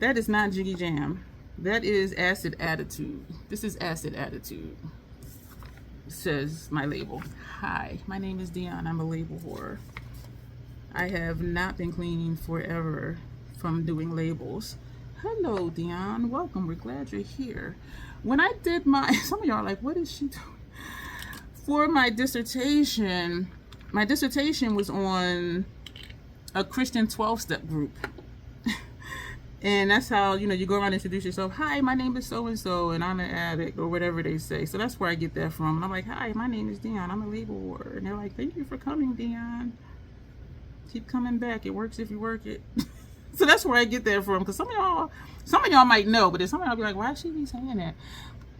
That is not Jiggy Jam. That is Acid Attitude. This is Acid Attitude, says my label. Hi, my name is Dion. I'm a label whore. I have not been cleaning forever from doing labels. Hello, Dion. Welcome. We're glad you're here. When I did some of y'all are like, what is she doing? For my dissertation was on a Christian 12-step group. And that's how, you go around and introduce yourself. Hi, my name is so-and-so, and I'm an addict, or whatever they say. So that's where I get that from. And I'm like, hi, my name is Dion. I'm a label whore. And they're like, thank you for coming, Dion. Keep coming back. It works if you work it. So that's where I get that from. Because some of y'all might know, but then some of y'all be like, why is she be saying that?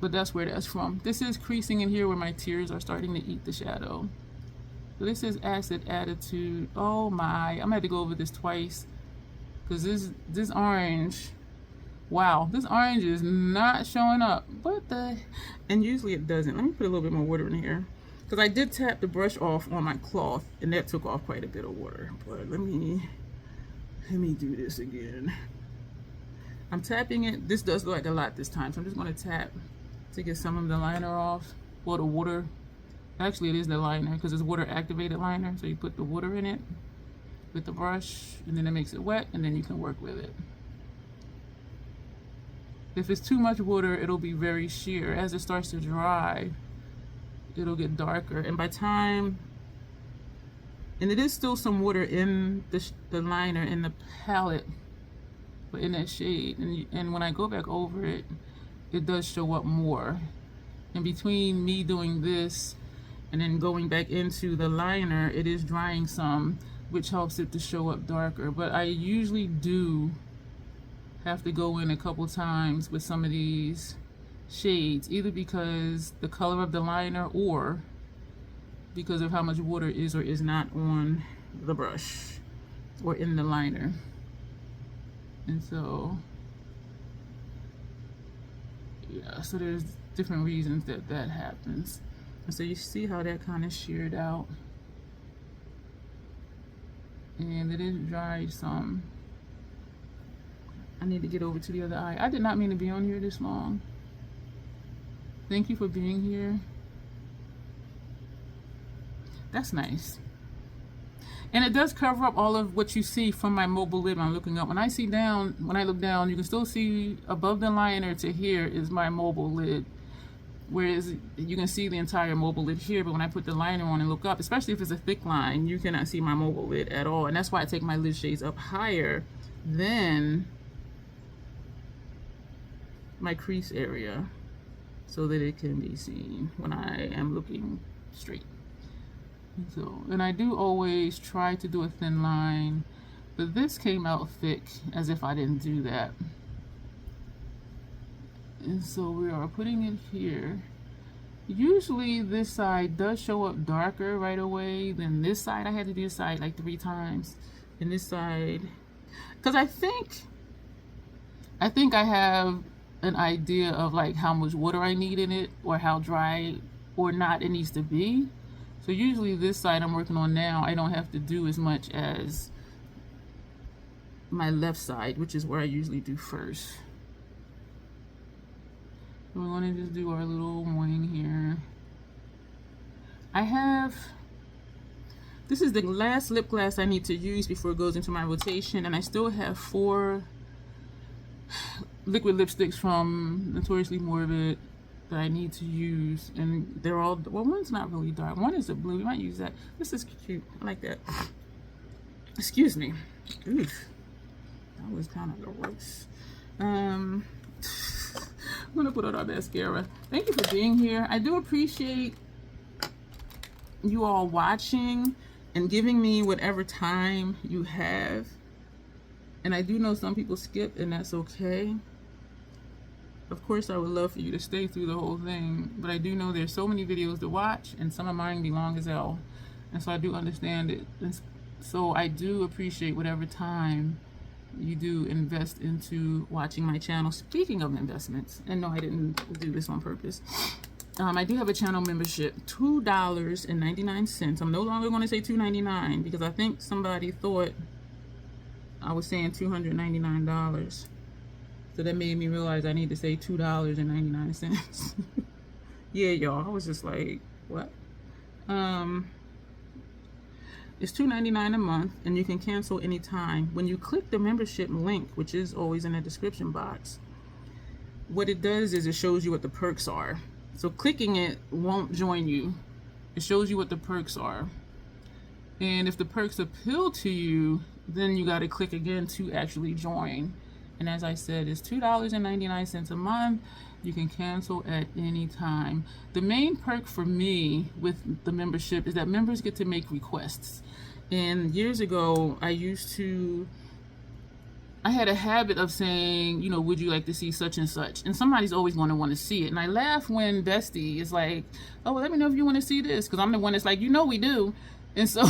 But that's where that's from. This is creasing in here where my tears are starting to eat the shadow. So this is Acid Attitude. Oh my, I'm gonna have to go over this twice, because this orange, wow, this orange is not showing up. And usually it doesn't. Let me put a little bit more water in here, because I did tap the brush off on my cloth, and that took off quite a bit of water. But let me do this again. I'm tapping it. This does look like a lot this time, so I'm just going to tap to get some of the liner off, or the water. Actually, it is the liner because it's water activated liner. So you put the water in it with the brush, and then it makes it wet, and then you can work with it. If it's too much water, it'll be very sheer. As it starts to dry, it'll get darker. And by time, and it is still some water in the liner, in the palette, but in that shade. And when I go back over it, it does show up more. And between me doing this and then going back into the liner, it is drying some, which helps it to show up darker. But I usually do have to go in a couple times with some of these shades, either because the color of the liner or because of how much water is or is not on the brush or in the liner. And so, yeah, so there's different reasons that happens. And so you see how that kind of sheared out, and it is dried some. I need to get over to the other eye. I did not mean to be on here this long. Thank you for being here. That's nice. And it does cover up all of what you see from my mobile lid when I'm looking up. When I look down, you can still see above the liner to here is my mobile lid. Whereas you can see the entire mobile lid here, but when I put the liner on and look up, especially if it's a thick line, you cannot see my mobile lid at all. And that's why I take my lid shades up higher than my crease area, so that it can be seen when I am looking straight. And I do always try to do a thin line, but this came out thick as if I didn't do that. And so we are putting it here. Usually this side does show up darker right away than this side. I had to do this side like 3 times. And this side, because I think I have an idea of like how much water I need in it, or how dry or not it needs to be. So usually this side I'm working on now, I don't have to do as much as my left side, which is where I usually do first. So we're going to just do our little wing here. This is the last lip gloss I need to use before it goes into my rotation, and I still have 4 liquid lipsticks from Notoriously Morbid that I need to use, and they're all, well, one's not really dark. One is a blue. We might use that. This is cute. I like that. Excuse me. Oof. That was kind of gross. I'm gonna put on our mascara. Thank you for being here. I do appreciate you all watching and giving me whatever time you have. And I do know some people skip, and that's okay. Of course, I would love for you to stay through the whole thing, but I do know there's so many videos to watch, and some of mine be long as hell. And so I do understand it. And so I do appreciate whatever time you do invest into watching my channel. Speaking of investments, and no, I didn't do this on purpose. I do have a channel membership, $2.99. I'm no longer going to say $2.99 because I think somebody thought I was saying $299. So that made me realize I need to say $2.99. Yeah, y'all, I was just like, what? It's $2.99 a month, and you can cancel anytime. When you click the membership link, which is always in the description box, what it does is it shows you what the perks are. So clicking it won't join you. It shows you what the perks are. And if the perks appeal to you, then you got to click again to actually join. And as I said, it's $2.99 a month. You can cancel at any time. The main perk for me with the membership is that members get to make requests. And years ago, I had a habit of saying, you know, would you like to see such and such? And somebody's always going to want to see it. And I laugh when Bestie is like, oh, well, let me know if you want to see this. Because I'm the one that's like, you know we do. And so,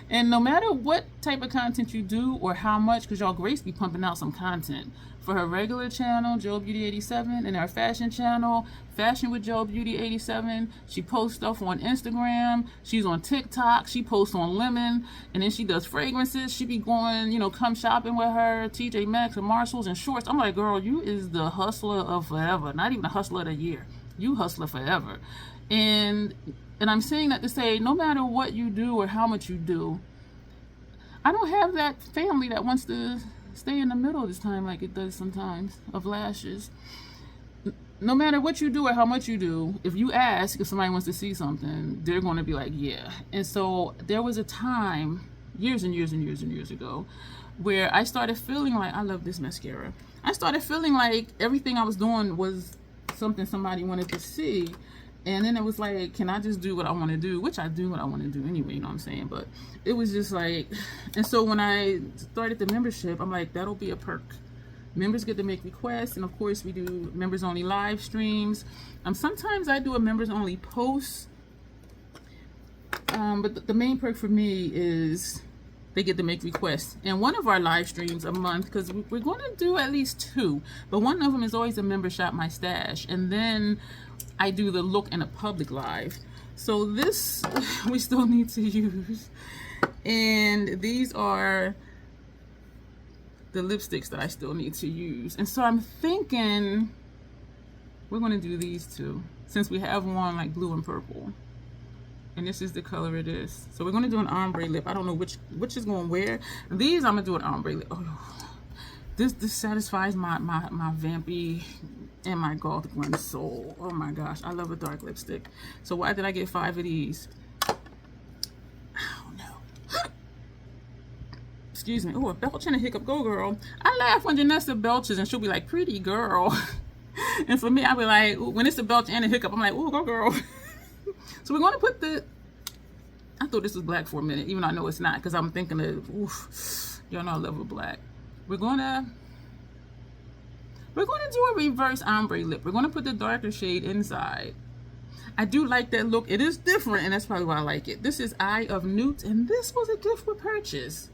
and no matter what type of content you do or how much, because y'all Grace be pumping out some content for her regular channel, Joe Beauty 87, and our fashion channel, Fashion with Joe Beauty 87. She posts stuff on Instagram. She's on TikTok. She posts on Lemon, and then she does fragrances. She be going, you know, come shopping with her, TJ Maxx and Marshalls and shorts. I'm like, girl, you is the hustler of forever. Not even a hustler of the year. You hustler forever. And I'm saying that to say, no matter what you do or how much you do, I don't have that family that wants to stay in the middle this time like it does sometimes of lashes. No matter what you do or how much you do, if you ask if somebody wants to see something, they're going to be like, yeah. And so there was a time, years and years and years and years ago, where I started feeling like, I love this mascara. I started feeling like everything I was doing was something somebody wanted to see. And then it was like, can I just do what I want to do? Which I do what I want to do anyway, you know what I'm saying? But it was just like, and so when I started the membership, I'm like, that'll be a perk. Members get to make requests, and of course we do members only live streams. Sometimes I do a members only post, but the main perk for me is they get to make requests. And one of our live streams a month, because we're going to do at least 2, but one of them is always a member shop my stash, and then I do the look in a public live. So this we still need to use, and these are the lipsticks that I still need to use. And so I'm thinking we're going to do these 2 since we have one like blue and purple, and this is the color it is. So we're going to do an ombre lip. I don't know which is going where. These I'm going to do an ombre lip. Oh, this satisfies my vampy and my goth glam soul. Oh my gosh, I love a dark lipstick. So why did I get 5 of these? Excuse me. Oh, a belch and a hiccup. Go, girl. I laugh when Janessa belches and she'll be like, pretty girl. And for me, I'll be like, ooh, when it's a belch and a hiccup, I'm like, oh, go, girl. So we're going to put I thought this was black for a minute, even though I know it's not, because I'm thinking of, oof, y'all know I love a black. We're going to do a reverse ombre lip. We're going to put the darker shade inside. I do like that look. It is different, and that's probably why I like it. This is Eye of Newt, and this was a gift with purchase.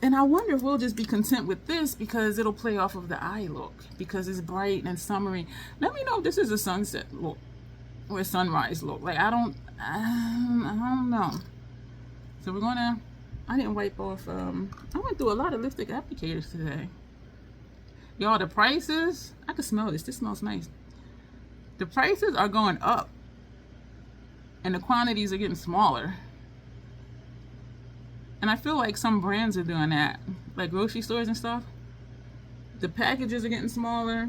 And I wonder if we'll just be content with this because it'll play off of the eye look because it's bright and summery. Let me know if this is a sunset look or a sunrise look. Like, I don't know. So we're gonna, I didn't wipe off, I went through a lot of lipstick applicators today. Y'all, the prices, I can smell this. This smells nice. The prices are going up and the quantities are getting smaller. And I feel like some brands are doing that, like grocery stores and stuff. The packages are getting smaller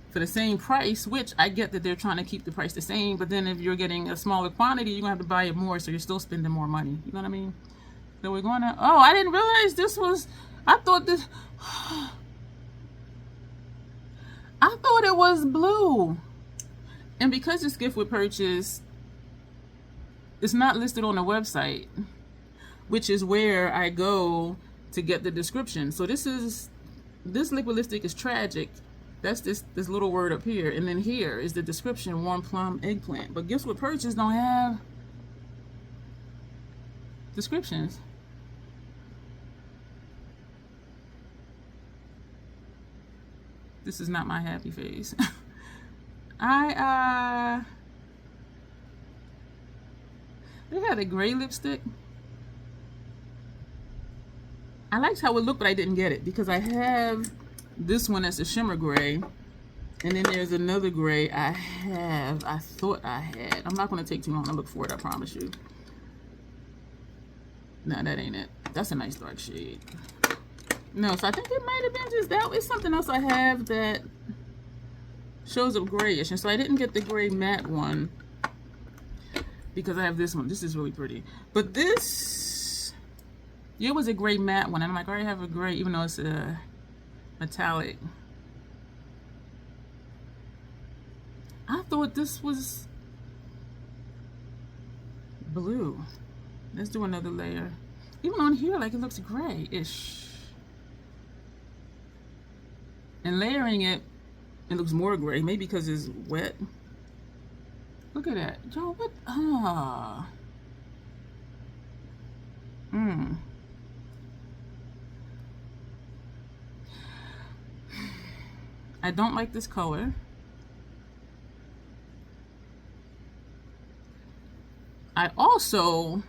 for the same price, which I get that they're trying to keep the price the same, but then if you're getting a smaller quantity, you're gonna have to buy it more, so you're still spending more money. You know what I mean? So we're gonna, oh, I didn't realize this was, I thought it was blue. And because this gift with purchase, it's not listed on the website, which is where I go to get the description. So this liquid lipstick is tragic. That's this little word up here. And then here is the description, warm plum eggplant. But gifts with purchase don't have descriptions. This is not my happy face. They had a gray lipstick. I liked how it looked, but I didn't get it because I have this one that's a shimmer gray, and then there's another gray I thought I had. I'm not going to take too long to look for it, I promise you. No, that ain't it. That's a nice dark shade. No, so I think it might have been just that. It's something else I have that shows up grayish, and so I didn't get the gray matte one because I have this one. This is really pretty, but this, it was a gray matte one, and I'm like, I already have a gray, even though it's a metallic. I thought this was blue. Let's do another layer. Even on here, like, it looks gray-ish. And layering it, it looks more gray, maybe because it's wet. Look at that. Yo, what? I don't like this color. I also,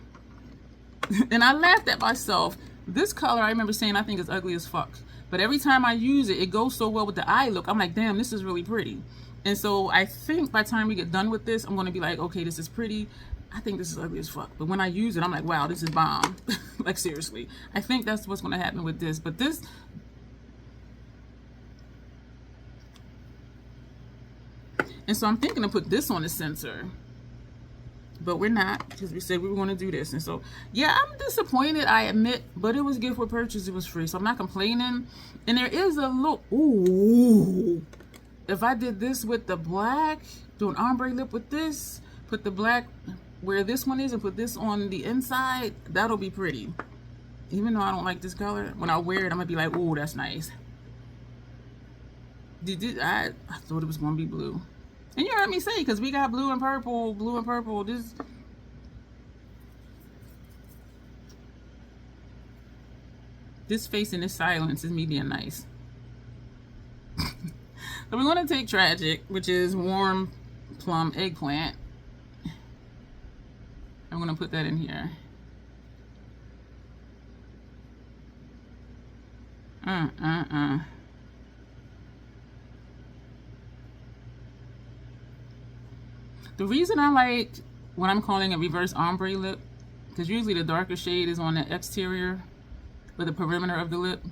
and I laughed at myself. This color, I remember saying I think is ugly as fuck. But every time I use it, it goes so well with the eye look. I'm like, damn, this is really pretty. And so I think by the time we get done with this, I'm going to be like, okay, this is pretty. I think this is ugly as fuck. But when I use it, I'm like, wow, this is bomb. Like, seriously. I think that's what's going to happen with this. But this... And so I'm thinking to put this on the sensor. But we're not, because we said we were going to do this. And so, yeah, I'm disappointed, I admit. But it was gift for purchase. It was free. So I'm not complaining. And there is a look. Ooh. If I did this with the black, do an ombre lip with this, put the black where this one is and put this on the inside, that'll be pretty. Even though I don't like this color, when I wear it, I'm going to be like, ooh, that's nice. I thought it was going to be blue. And you heard me say, because we got blue and purple, this face in this silence is me being nice. So we're going to take Tragic, which is warm plum eggplant. I'm going to put that in here. The reason I like what I'm calling a reverse ombre lip, because usually the darker shade is on the exterior, or the perimeter of the lip,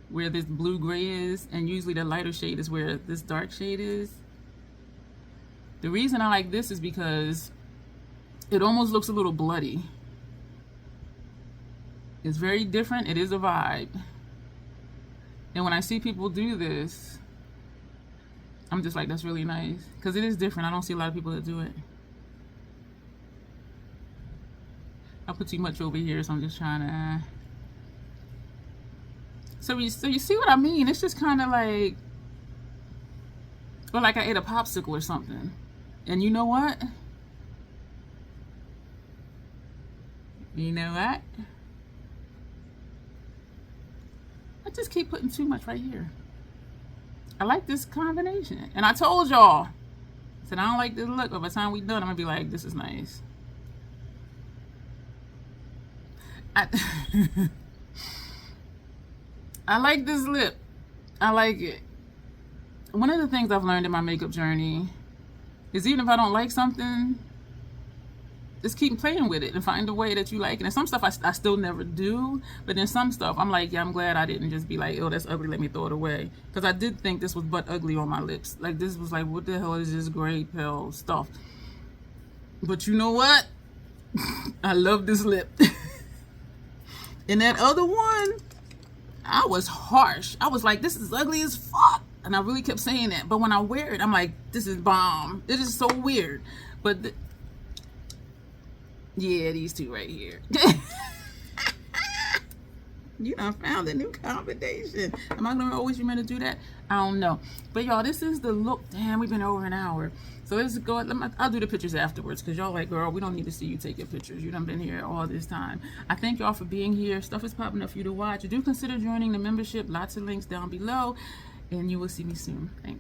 where this blue-gray is, and usually the lighter shade is where this dark shade is. The reason I like this is because it almost looks a little bloody. It's very different. It is a vibe. And when I see people do this, I'm just like, that's really nice. Because it is different. I don't see a lot of people that do it. I put too much over here, so I'm just trying to... So you see what I mean? It's just kind of like... Or like I ate a popsicle or something. And you know what? You know what? I just keep putting too much right here. I like this combination. And I told y'all. I said I don't like this look, but by the time we done, I'm going to be like, this is nice. I like this lip. I like it. One of the things I've learned in my makeup journey is even if I don't like something, just keep playing with it and find a way that you like it. And some stuff I still never do, but then some stuff I'm like, yeah, I'm glad I didn't just be like, oh, that's ugly, let me throw it away. Because I did think this was butt ugly on my lips. Like, this was like, what the hell is this gray pale stuff? But you know what? I love this lip. And that other one, I was harsh. I was like, this is ugly as fuck. And I really kept saying that. But when I wear it, I'm like, this is bomb. It is so weird. But yeah, these two right here. You done found a new combination. Am I going to always remember to do that? I don't know. But y'all, this is the look. Damn, we've been over an hour. So let's go. I'll do the pictures afterwards because y'all like, girl, we don't need to see you take your pictures. You done been here all this time. I thank y'all for being here. Stuff is popping up for you to watch. Do consider joining the membership. Lots of links down below. And you will see me soon. Thanks.